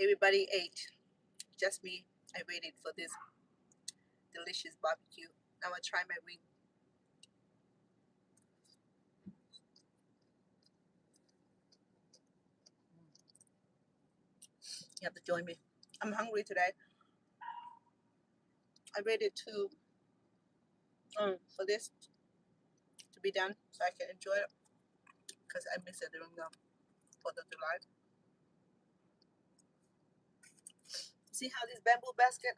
Everybody ate. Just me. I waited for this delicious barbecue. Now I try my wing. You have to join me. I'm hungry today. I waited for this to be done so I can enjoy it because I miss it during the 4th of July. See how this bamboo basket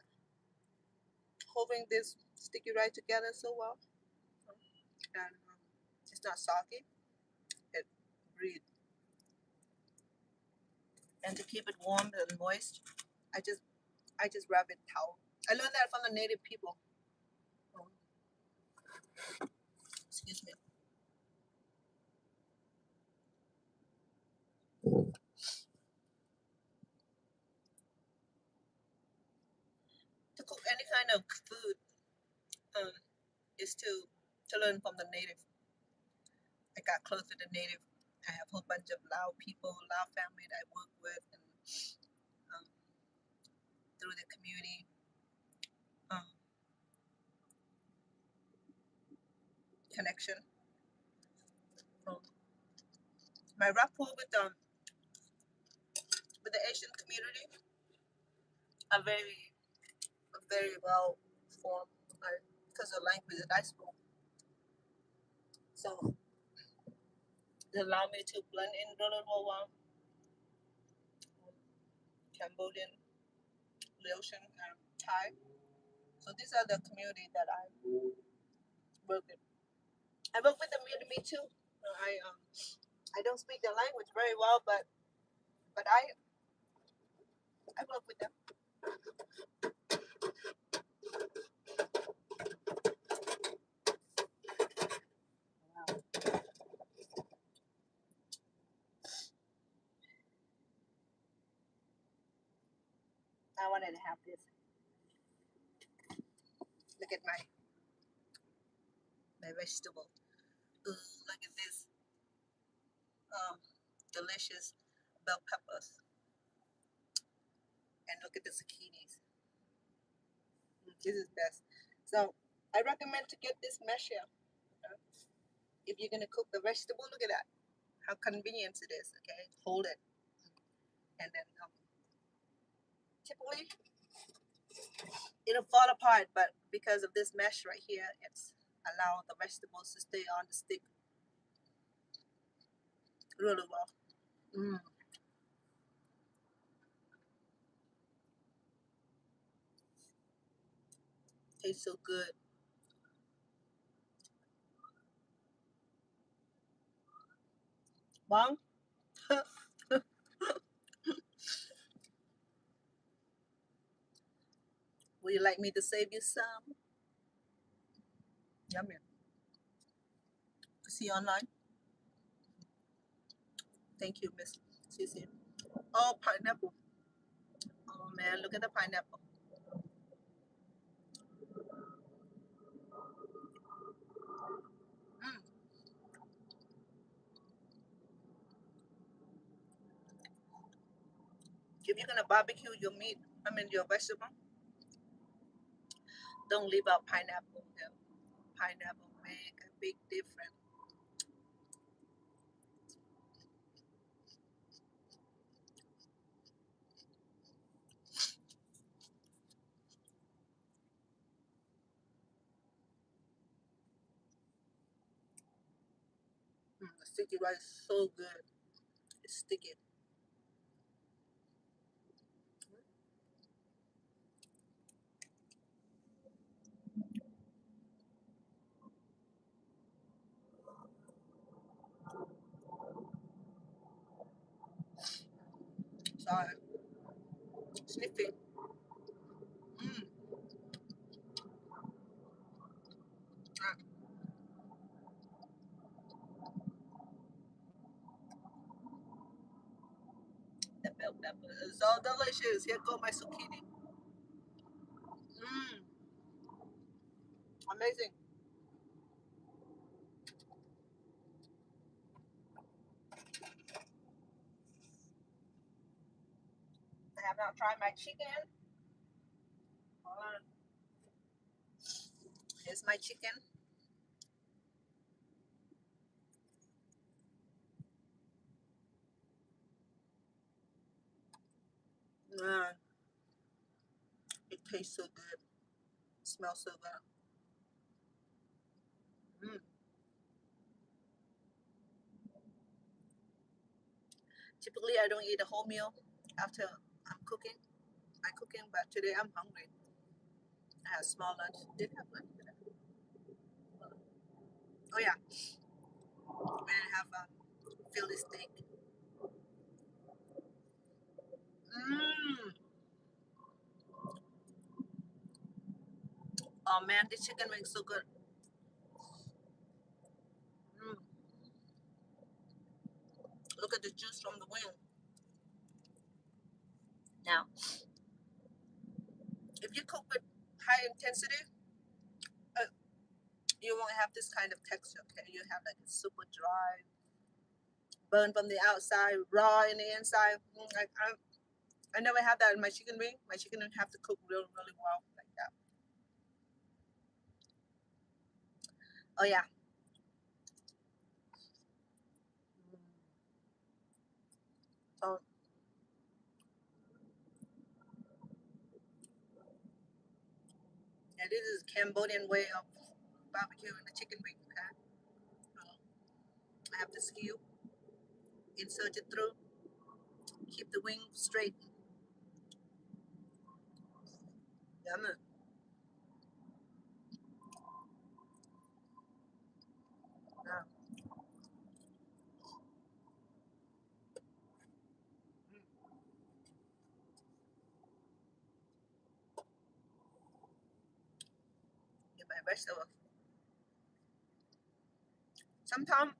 holding this sticky rice together so well? And it's not soggy. It breathes. And to keep it warm and moist, I just wrap it towel. I learned that from the native people. Oh, excuse me. To cook any kind of food um, is to learn from the native. I got close to the native. I have a whole bunch of Lao people, Lao family that I work with, and um, through the community um, connection. Um, my rapport with the Asian community are very well formed because of the language that I spoke. So it allowed me to blend in really well. Cambodian, Laotian, and Thai. So these are the community that I work with. I work with the community too. I don't speak the language very well, but I work with them. I wanted to have this. Look at my vegetable. Ooh, look at this um, delicious bell peppers, and look at the zucchinis. This is best. So I recommend to get this mesh here. If you're gonna cook the vegetable, look at that. How convenient it is. Okay, hold it, and then typically it'll fall apart, but because of this mesh right here, it's allow the vegetables to stay on the stick really well. Mm. Tastes so good. Mom, would you like me to save you some? Yummy. See you online. Thank you, Miss Sissy. Oh, pineapple. Oh man, look at the pineapple. Mm. If you're gonna barbecue your meat, I mean your vegetable, don't leave out pineapple. The pineapple make a big difference. The sticky rice is so good. It's sticky. Sorry, sniffing. Mm. Ah, the bell pepper is so delicious. Here go my zucchini. Mm. Amazing. I have not tried my chicken. Hold on. Here's my chicken. Man, it tastes so good. It smells so good. Mm. Typically, I don't eat a whole meal after I'm cooking. I'm cooking, but today I'm hungry. I had a small lunch. Did have lunch today? Oh yeah, and I have Philly steak. Mmm. Oh man, this chicken wing so good. Mm. Look at the juice from the wing. Now, if you cook with high intensity, uh, you won't have this kind of texture. Okay, you have like a super dry, burn from the outside, raw in the inside. I never had that in my chicken wing. My chicken wing have to cook really, really well like that. Oh yeah. Mm. So yeah, this is Cambodian way of barbecuing the chicken wing. Okay, so I have to skew, insert it through, keep the wing straight. Yummy. Yeah. Mm. Get my vegetables. Sometimes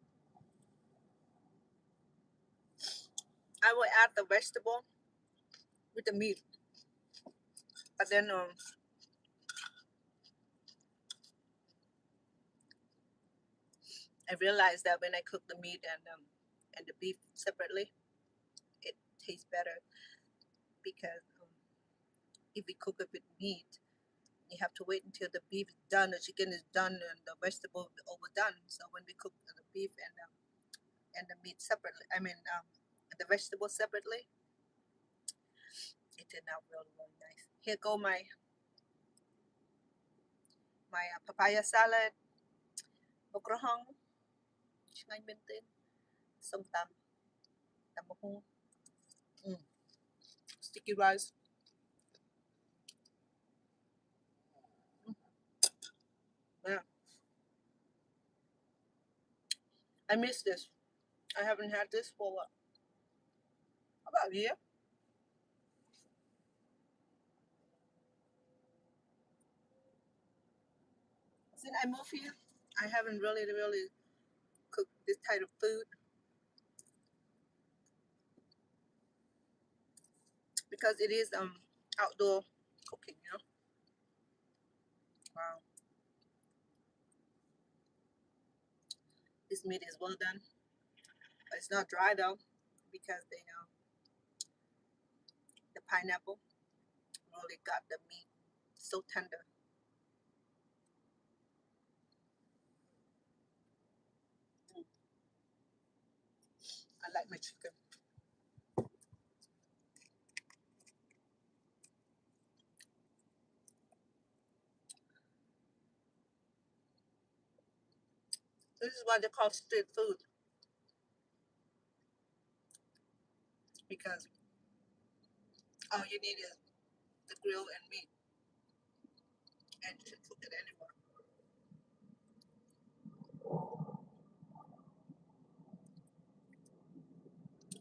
I will add the vegetable with the meat, but then I realized that when I cook the meat and the beef separately, it tastes better because if we cook it with meat, you have to wait until the beef is done, the chicken is done, and the vegetable is overdone. So when we cook the beef and the meat separately, I mean the vegetable separately, it turned out really really nice. Here go my papaya salad, okrohong, ngay mintin, somtam, tamahong, mm, sticky rice. I miss this. I haven't had this for what? About a year. Since I moved here, I haven't really cooked this type of food because it is outdoor cooking, you know. Wow, this meat is well done. But it's not dry though because the pineapple really got the meat so tender. Mm, I like my chicken. This is why they call street food because all you need is the grill and meat, and you can cook it anywhere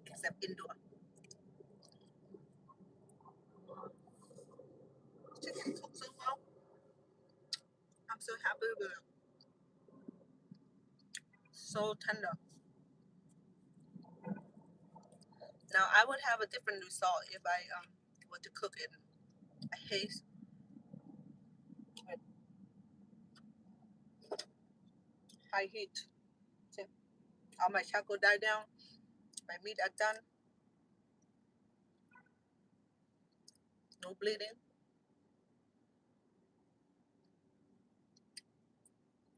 except indoor. Chicken cooks so well. I'm so happy with it. So tender. Now I would have a different result if I were to cook in a haze with high heat. See, all my charcoal die down, my meat are done, no bleeding,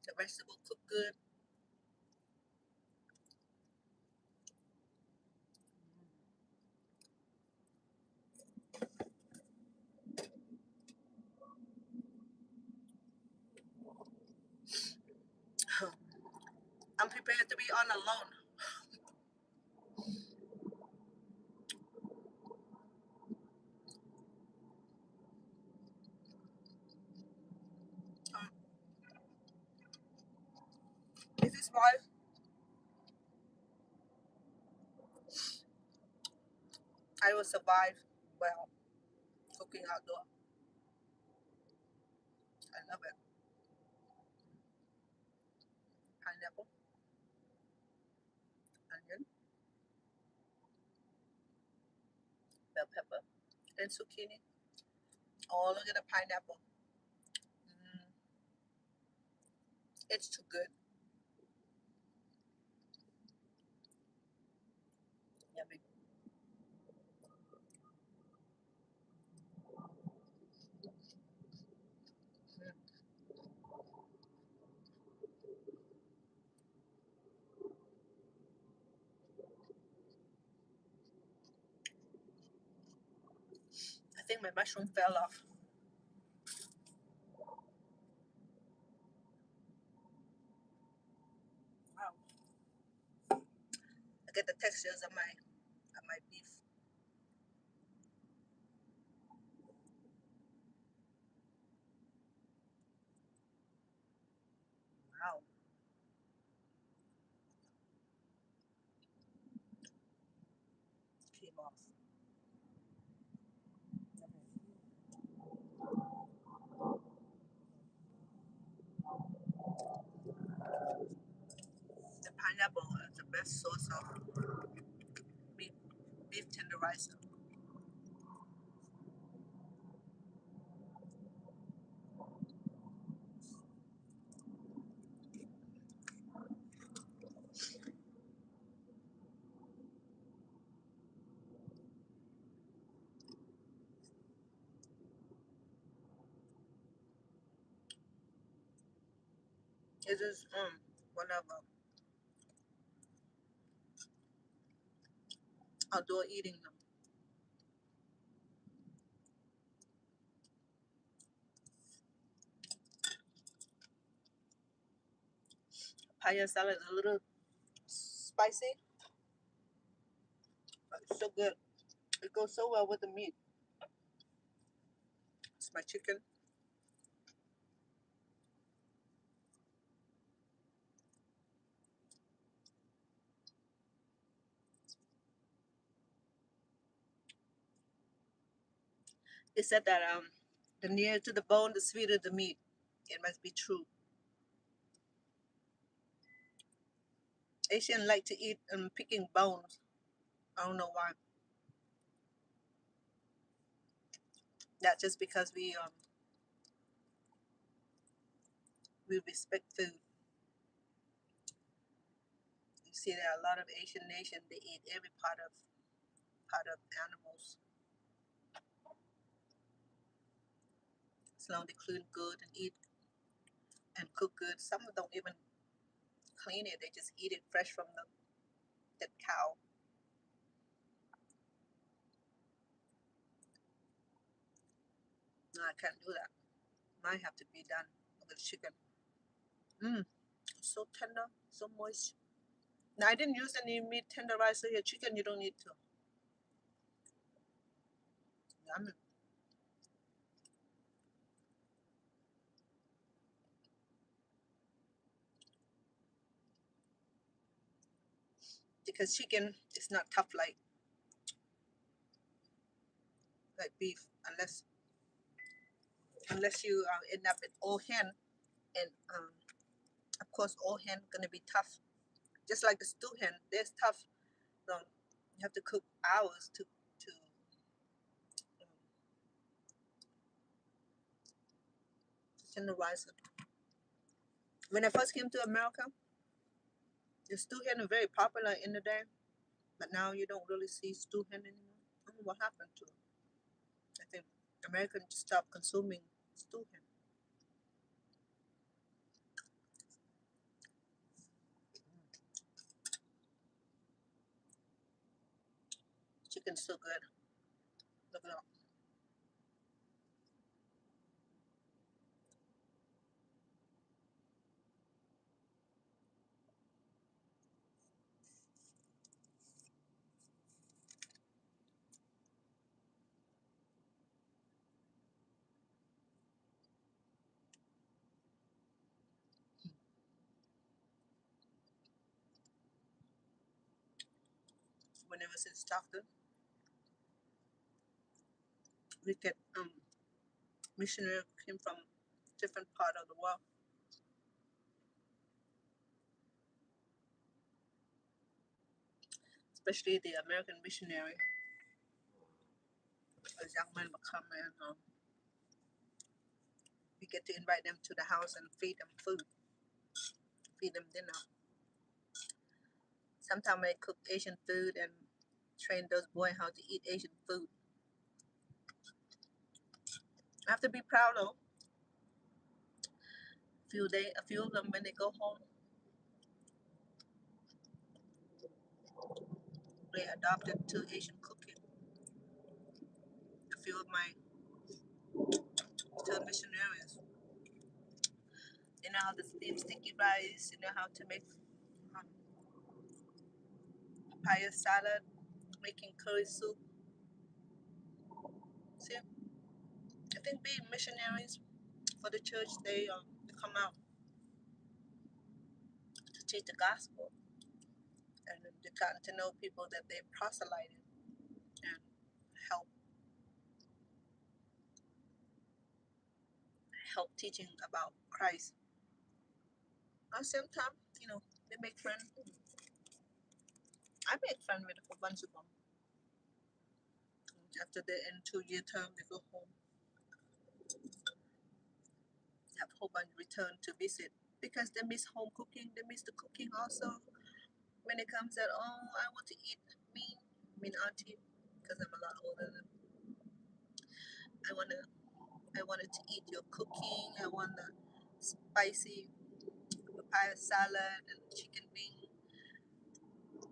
the vegetable cook good. I'm prepared to be on alone. Um, this is why I will survive well cooking outdoor. I love it. Pineapple, onion, bell pepper, and zucchini. Oh, look at the pineapple. Mm, it's too good. Yummy. Mm. I think my mushroom fell off. Wow. Look at the textures of my beef. Wow. Came off. The pineapple is the best source of beef, beef tenderizer. It is one of outdoor eating them. Papaya salad is a little spicy, but it's so good. It goes so well with the meat. It's my chicken. It said that the nearer to the bone, the sweeter the meat. It must be true. Asian like to eat picking bones. I don't know why. That's just because we respect food. You see, there are a lot of Asian nations. They eat every part of animals, as long as they clean good and eat and cook good. Some don't even clean it; they just eat it fresh from the cow. No, I can't do that. Mine have to be done with chicken. Mmm, so tender, so moist. Now I didn't use any meat tenderizer here. Chicken, you don't need to. Yummy. Because chicken is not tough like beef, unless you end up with all hen, and of course all hen gonna be tough. Just like the stew hen, they're tough. So you have to cook hours um, to tenderize it. When I first came to America, the stew hen is very popular in the day, but now you don't really see stew hen anymore. I don't know what happened to it. I think Americans just stopped consuming stew hen. Chicken's so good. Look at that. Whenever it's Stockton, we get missionary came from different part of the world, especially the American missionary. A young man will come and we get to invite them to the house and feed them food, feed them dinner. Sometimes I cook Asian food and train those boys how to eat Asian food. I have to be proud though. A few of them when they go home, they adopted to Asian cooking. A few of my two missionaries, they know how to steam sticky rice. They know how to make um, papaya salad, making curry soup. See, I think being missionaries for the church, they come out to teach the gospel, and they gotten to know people that they proselyted and help teaching about Christ. At the same time, they make friends. I make friends with a whole bunch of them. After they end 2 year term, they go home. Have a whole bunch return to visit because they miss home cooking. They miss the cooking also. When it comes that, oh, I want to eat mean auntie, because I'm a lot older than I wanna I wanted to eat your cooking. I want the spicy papaya salad and chicken wing,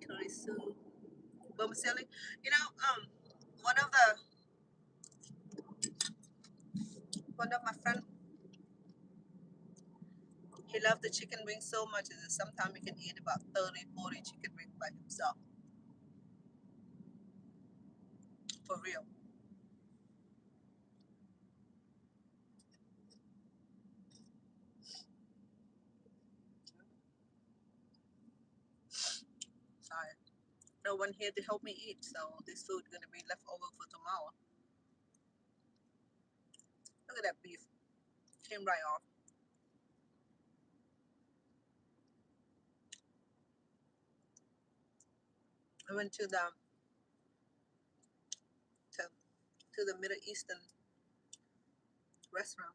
curry soup, vermicelli. You know, one of the one of my friends, he loved the chicken wings so much that sometimes he can eat about 30, 40 chicken wings by himself. For real. Sorry. No one here to help me eat, so this food gonna be left over for tomorrow. at that beef. Came right off. I went to, to the Middle Eastern restaurant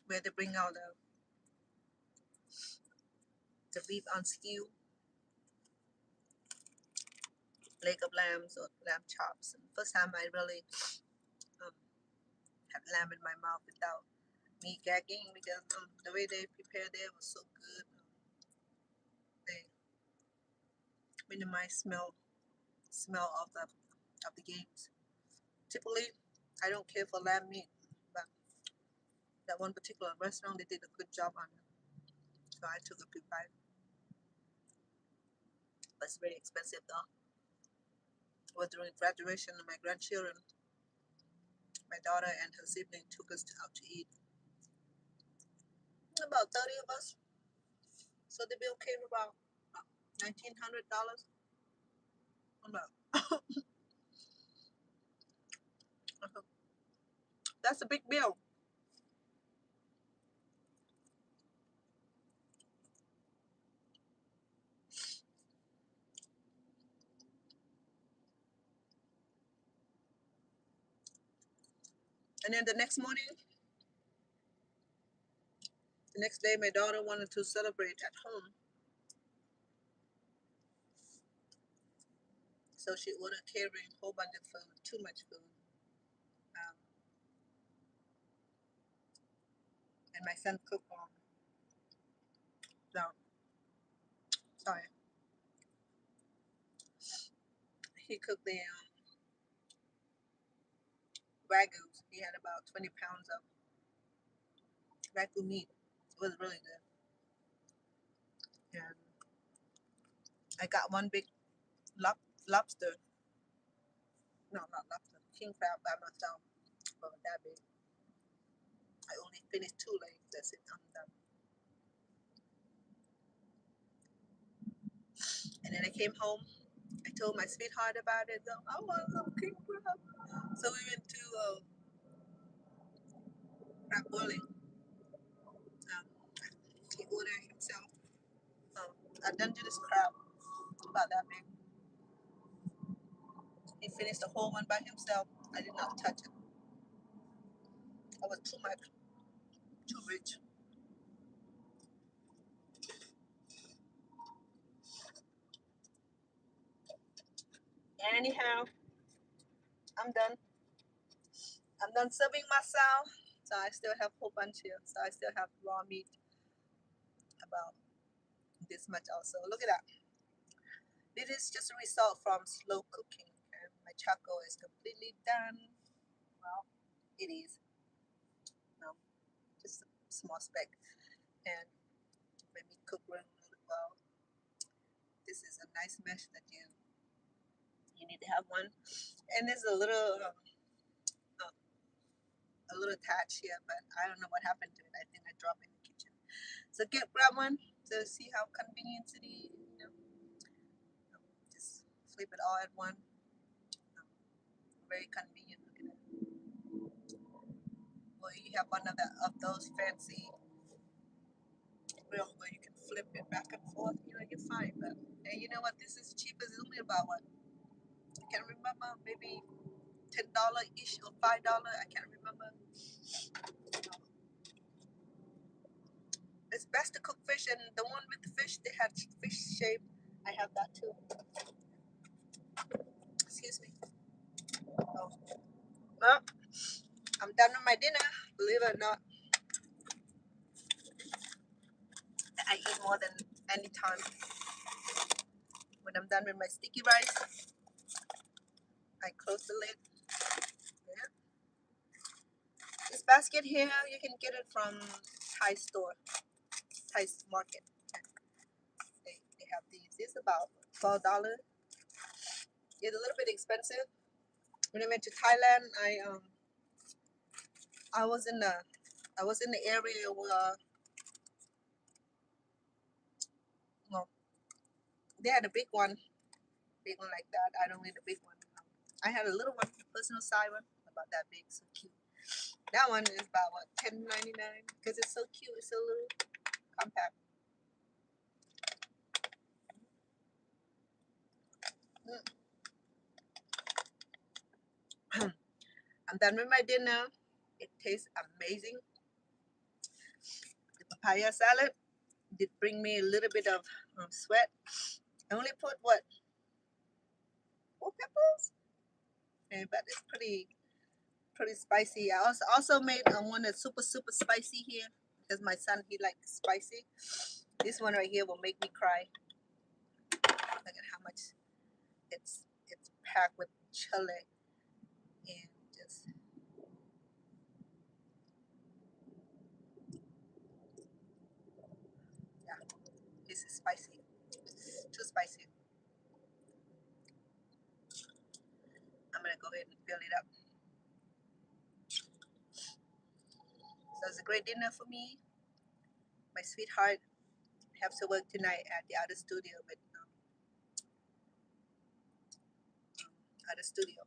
where they bring out the beef on skew, leg of lambs or lamb chops. And first time I really um, had lamb in my mouth without me gagging because the way they prepared it was so good. They minimize smell of the games. Typically, I don't care for lamb meat, but that one particular restaurant they did a good job on it, so I took a good bite. But it's very expensive though. It was during graduation of my grandchildren. My daughter and her sibling took us out to eat. About 30 of us, so the bill came about $1,900. About that's a big bill. And then the next morning, the next day, my daughter wanted to celebrate at home, so she ordered catering, a whole bunch of food, too much food. Um, and my son cooked no, sorry, he cooked the wagyu. He had about 20 pounds of wagyu meat. It was really good. And I got one big lobster. No, not lobster. King crab by myself. But that big. I only finished 2 legs. That's it. I'm done. And then I came home. I told my sweetheart about it. So, I want some king crab. So we went to crab boiling. He ordered himself a Dungeness crab about that big. He finished the whole one by himself. I did not touch it. It was too much, too rich. Anyhow, I'm done. I'm done serving myself. So I still have a whole bunch here. So I still have raw meat about this much also. Look at that. This is just a result from slow cooking. And my charcoal is completely done. Well, it is. No, just a small speck. And my meat cooked really, really well. This is a nice mesh that you need to have one. And there's a little attach here, but I don't know what happened to it. I think I dropped it in the kitchen. So grab one to see how convenient it is. Just flip it all at one. Very convenient. Look at that. Or you have one of those fancy grills where you can flip it back and forth. You're fine. But hey, you know what? This is cheap. It's only about what? I can't remember. Maybe $10 ish or $5. I can't remember. It's best to cook fish, and the one with the fish, they had fish shape. I have that too. Excuse me. Oh. Well, I'm done with my dinner. Believe it or not, I eat more than any time. When I'm done with my sticky rice, I close the lid. Yeah. This basket here, you can get it from Thai store, Thai market. They have these. It's about $12. It's a little bit expensive. When I went to Thailand, I was in the area where well they had a big one like that. I don't need a big one. I had a little one, a personal size one, about that big, so cute. That one is about what, $10.99 because it's so cute. It's so little compact. I'm done with my dinner. It tastes amazing. The papaya salad did bring me a little bit of sweat. I only put what, 4 peppers, but it's pretty spicy. I also made one that's super spicy here because my son, he likes spicy. This one right here will make me cry. Look at how much it's packed with chili and just yeah. This is spicy, too spicy. I'm gonna go ahead and fill it up. So it's a great dinner for me. My sweetheart have to work tonight at the other studio, but other studio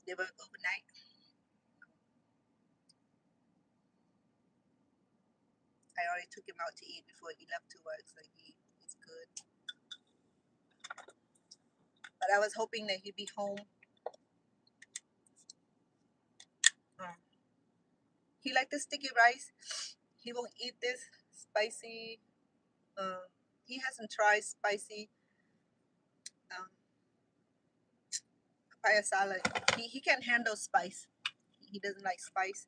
they work overnight. I already took him out to eat before he left to work, so he's good. But I was hoping that he'd be home. Um, he liked the sticky rice. He won't eat this spicy. Um, he hasn't tried spicy um, papaya salad. He can't handle spice. He doesn't like spice.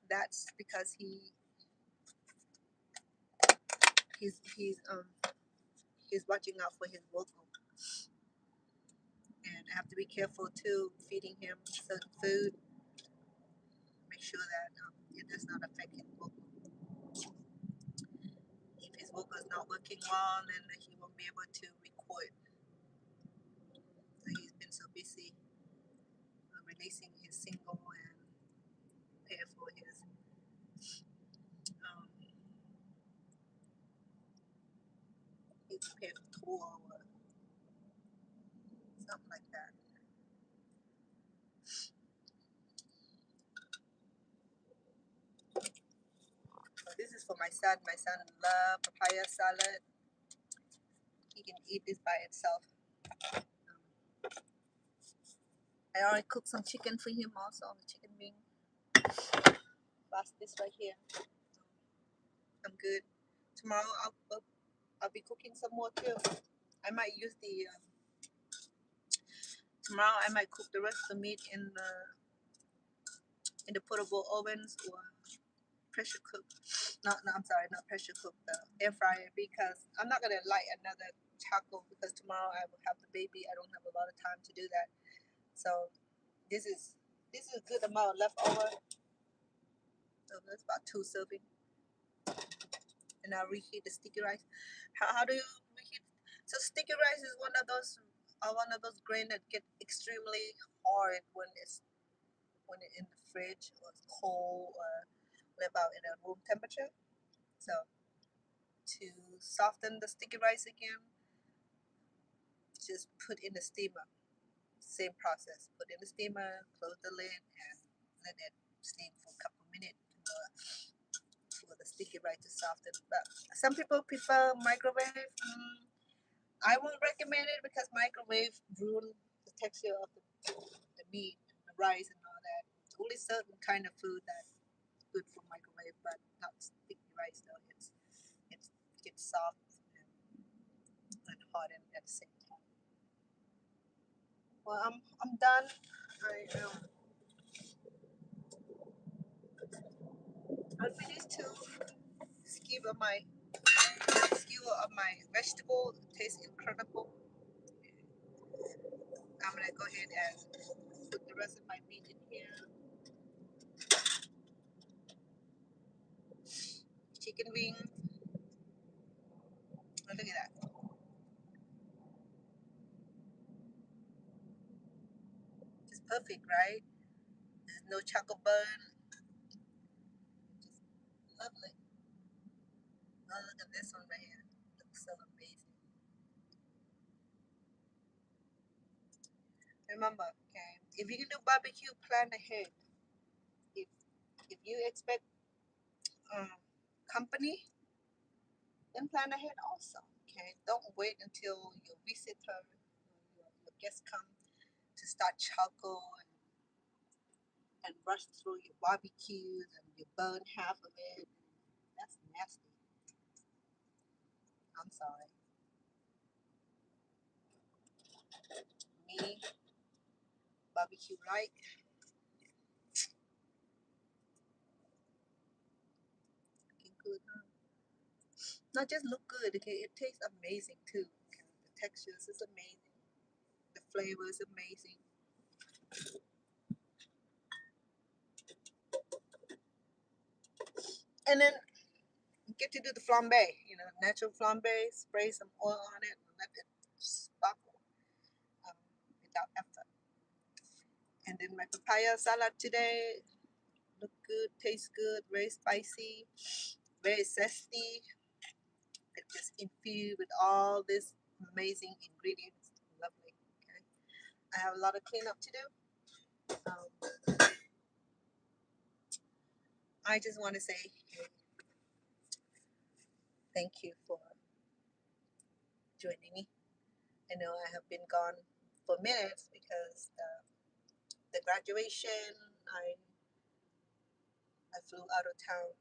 That's because he's watching out for his vocal, and I have to be careful too feeding him certain food. Make sure that it does not affect his vocal. If his vocal is not working well, then he won't be able to record. So he's been so busy releasing his single and prepare for his um, he prepared a tour or something like that. So this is for my son. My son loves papaya salad. He can eat this by itself. I already cooked some chicken for him also, chicken wing. That's this right here. I'm good. Tomorrow I'll be cooking some more too. I might use the tomorrow I might cook the rest of the meat in the portable ovens or pressure cook. No, I'm sorry, not pressure cook, the air fryer, because I'm not gonna light another taco because tomorrow I will have the baby. I don't have a lot of time to do that. So this is a good amount left over. So that's about 2 serving. And I'll reheat the sticky rice. How do you reheat? So sticky rice is one of those grain that get extremely hard when it's in the fridge or it's cold or live out in a room temperature. So to soften the sticky rice again, just put in the steamer. Same process. Put in the steamer, close the lid, and let it steam for a couple minutes for the sticky rice to soften. But some people prefer microwave. I won't recommend it because microwave ruin the texture of the meat, the rice, and all that. Only certain kind of food that's good for microwave, but not sticky rice though. It gets soft and hardened at the same time. Well, I'm done. I finished to skewer my vegetable. It tastes incredible. I'm gonna go ahead and put the rest of my meat in here. Chicken wing. Oh, look at that. It's perfect, right? There's no chocolate burn. Just lovely. Oh, look at this one right here. Looks so amazing. Remember, if you can do barbecue, plan ahead. If if you expect company, then plan ahead also. Okay, don't wait until your visitor, your guests come to start charcoal and rush through your barbecues and you burn half of it. That's nasty. I'm sorry. Me, barbecue right, looking good. Huh? Not just look good, okay, it tastes amazing too. Okay? The textures is amazing. The flavor is amazing. And then you get to do the flambe, natural flambe, spray some oil on it, and let it sparkle um, without effort. And then my papaya salad today look good, tastes good, very spicy, very zesty. It just infused with all these amazing ingredients. Lovely. Okay. I have a lot of cleanup to do. I just want to say thank you for joining me. I know I have been gone for minutes because the graduation, I flew out of town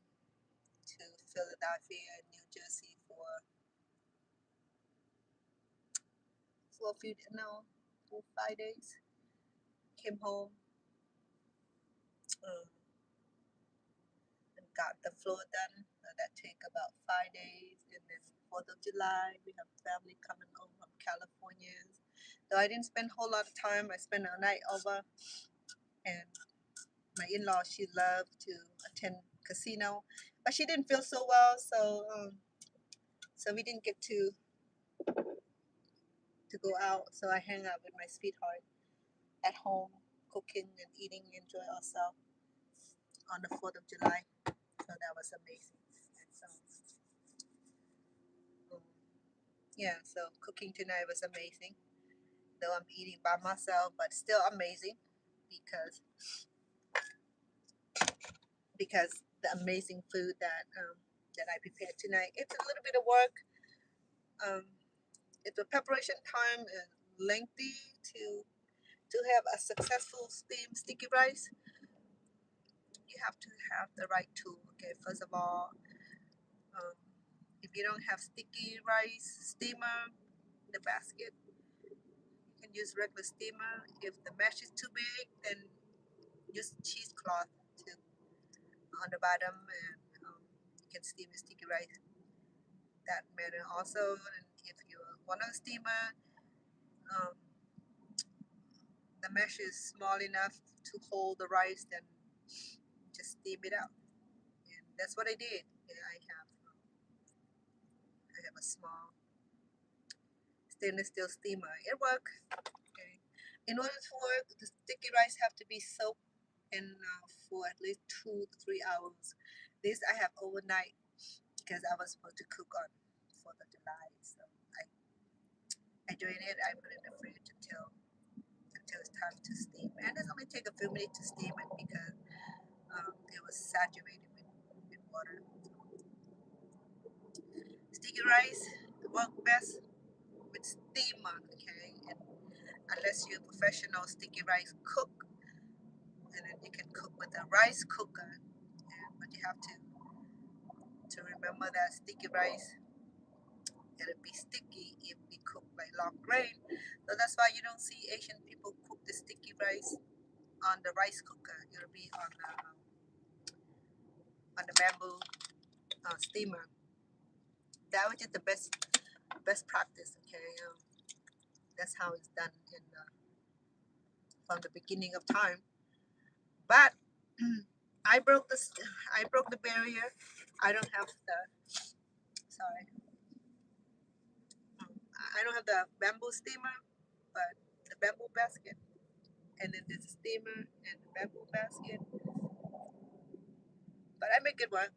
to Philadelphia and New Jersey for a few no 4 5 days. Came home um, and got the floor done. That take about 5 days, and then 4th of July we have family coming home from California. Though I didn't spend a whole lot of time, I spent a night over, and my in-law she loved to attend casino, but she didn't feel so well, so we didn't get to go out. So I hang out with my sweetheart at home, cooking and eating, enjoy ourselves on the 4th of July. So that was amazing. And so, um, yeah, so cooking tonight was amazing. Though I'm eating by myself, but still amazing because the amazing food that I prepared tonight. It's a little bit of work. Um, if the preparation time is lengthy to have a successful steamed sticky rice, you have to have the right tool. Okay, first of all, um, if you don't have sticky rice steamer, the basket, you can use regular steamer. If the mesh is too big, then use cheesecloth to on the bottom, and you can steam the sticky rice that manner also. And if you want a steamer, um, the mesh is small enough to hold the rice, then just steam it out. And that's what I did. And I have a small stainless steel steamer. It worked. Okay. In order to work, the sticky rice have to be soaked in for at least 2 to 3 hours. This I have overnight because I was supposed to cook on 4th of July. So I drain it. I put it in the fridge until it's time to steam. And it only take a few minutes to steam it because it was saturated with water. Sticky rice work best with steamer, okay? And unless you're a professional sticky rice cook, and then you can cook with a rice cooker. But you have to remember that sticky rice, it'll be sticky if we cook like long grain. So that's why you don't see Asian people cook the sticky rice on the rice cooker. It'll be on the bamboo steamer. That was just the best practice. Okay, that's how it's done from the beginning of time. But I broke the barrier. I don't have the sorry. I don't have the bamboo steamer, but the bamboo basket, and then there's a steamer and the bamboo basket. But I make it work.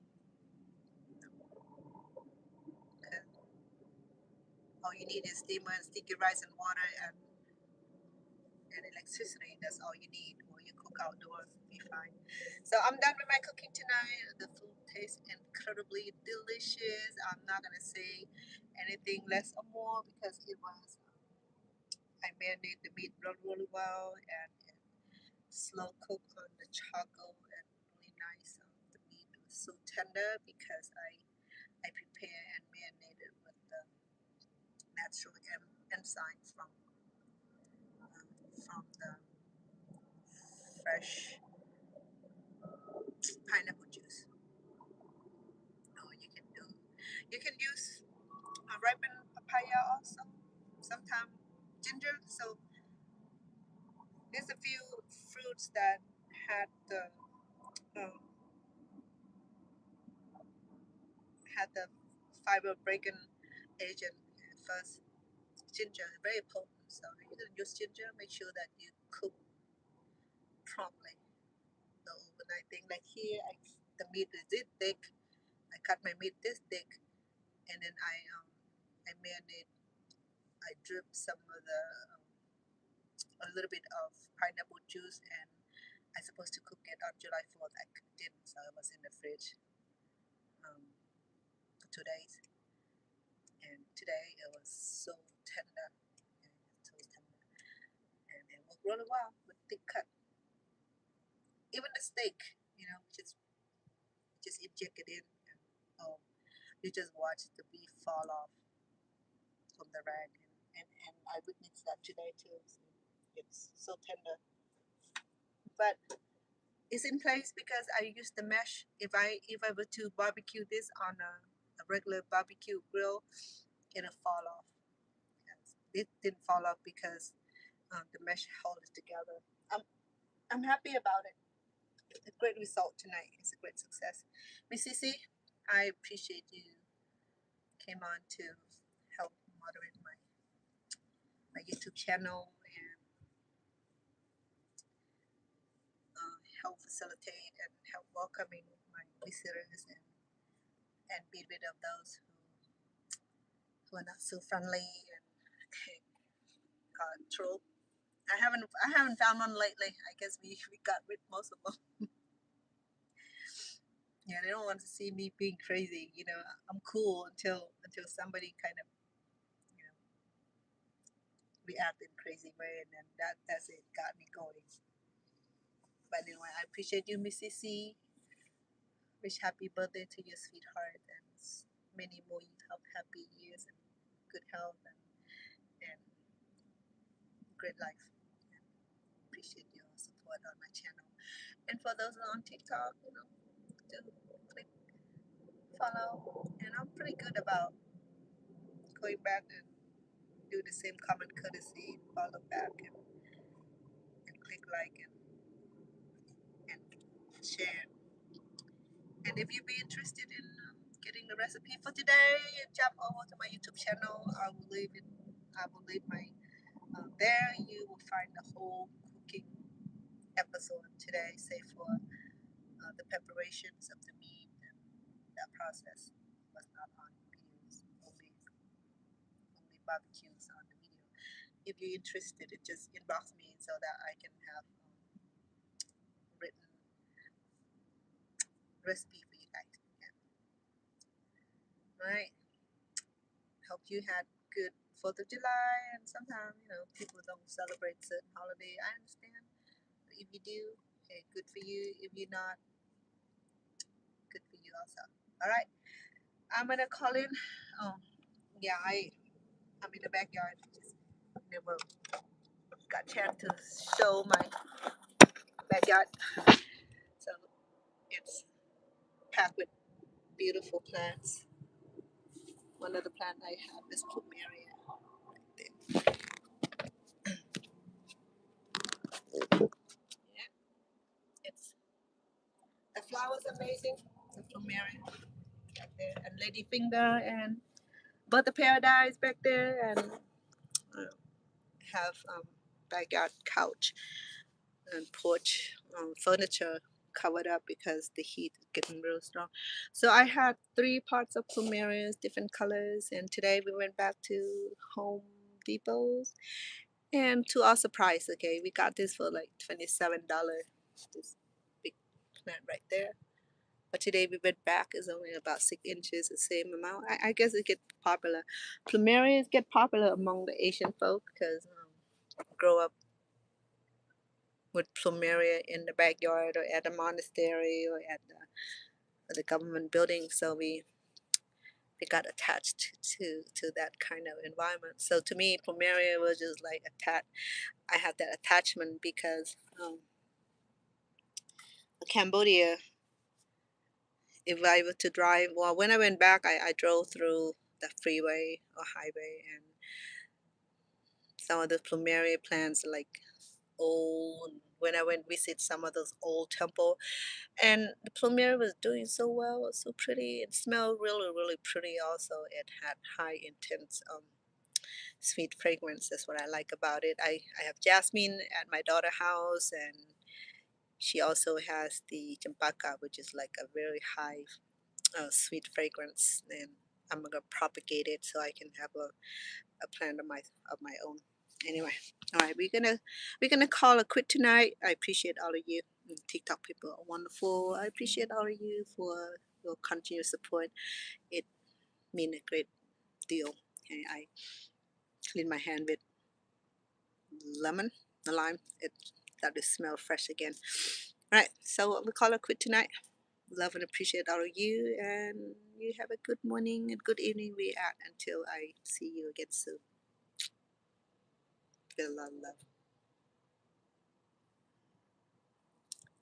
'Cause all you need is steamer and sticky rice and water, and electricity. That's all you need, or you cook outdoors, be fine. So I'm done with my cooking tonight. The food tastes incredibly delicious. I'm not gonna say anything less or more because it was. I marinate the meat really, really well and slow cook on the charcoal and really nice. The meat was so tender because I prepare and marinate it with the natural enzymes from the fresh pineapple juice. Or you can use a ripened papaya also. Sometimes ginger. So there's a few fruits that had the um, had the fiber breaking agent first. Ginger is very potent, so you can use ginger. Make sure that you cook promptly. The overnight thing, like here, the meat is this thick. I cut my meat this thick, and then I marinate. I drip some of the a little bit of pineapple juice, and I supposed to cook it on July 4th. I didn't, so it was in the fridge for 2 days. And today it was so tender, and so tender, and it worked really well with thick cut. Even the steak, just inject it in, and oh, you just watch the beef fall off from the rack, and I witnessed that today too. So it's so tender, but it's in place because I use the mesh. If I were to barbecue this on a regular barbecue grill, it'll fall off. It didn't fall off because the mesh held it together. I'm happy about it. It's a great result tonight. It's a great success. Miss Cece, I appreciate you came on to help moderate my YouTube channel and help facilitate and help welcoming my visitors and be rid of those who are not so friendly and troll. I haven't found one lately. I guess we got rid most of them. Yeah, they don't want to see me being crazy. I'm cool until somebody kind of you know react in crazy way, and then that's it. Got me going. But anyway, I appreciate you, Missy C. Wish happy birthday to your sweetheart and many more happy years and good health and great life. And appreciate your support on my channel. And for those on TikTok, do click follow. And I'm pretty good about going back and do the same comment courtesy, follow back and click like and share. And if you'd be interested in getting the recipe for today, jump over to my YouTube channel. I will leave my there. You will find the whole cooking episode today, save for the preparations of the meat and that process was not on videos. Only barbecues on the video. If you're interested, just inbox me so that I can have written recipe for you guys. Yeah. All right. Hope you had good 4th of July, and sometimes people don't celebrate certain holiday. I understand, but if you do, hey, good for you. If you're not, good for you also. All right, I'm gonna call in. Oh, yeah, I'm in the backyard. Just never got a chance to show my backyard, so it's packed with beautiful plants. One of the plants I have is plumeria. Yeah, it's the flowers amazing. The plumeria back there, and ladyfinger and but the paradise back there, and have backyard couch and porch furniture covered up because the heat is getting real strong. So I had 3 parts of plumerias, different colors, and today we went back to Home Depot's And to our surprise, okay, we got this for like $27. This big plant right there. But today we went back, it's only about 6 inches, the same amount. I guess it get popular. Plumerias get popular among the Asian folk because grow up with plumeria in the backyard or at the monastery or at the government building. So we got attached to that kind of environment. So to me, plumeria was just like I had that attachment because Cambodia, if I were to drive, well, when I went back, I drove through the freeway or highway, and some of the plumeria plants like old. When I went visit some of those old temple, and the plumeria was doing so well, it was so pretty. It smelled really, really pretty. Also, it had high intense sweet fragrance. That's what I like about it. I have jasmine at my daughter's house, and she also has the champaka, which is like a very high sweet fragrance. And I'm gonna propagate it so I can have a plant of my own. Anyway, all right, we're gonna call it quit tonight. I appreciate all of you. TikTok people are wonderful. I appreciate all of you for your continued support. It means a great deal. Okay, I clean my hand with lemon, the lime. It started to smell fresh again. All right, so we call it quit tonight. Love and appreciate all of you, and you have a good morning and good evening. We at until I see you again soon. Feel a lot of love.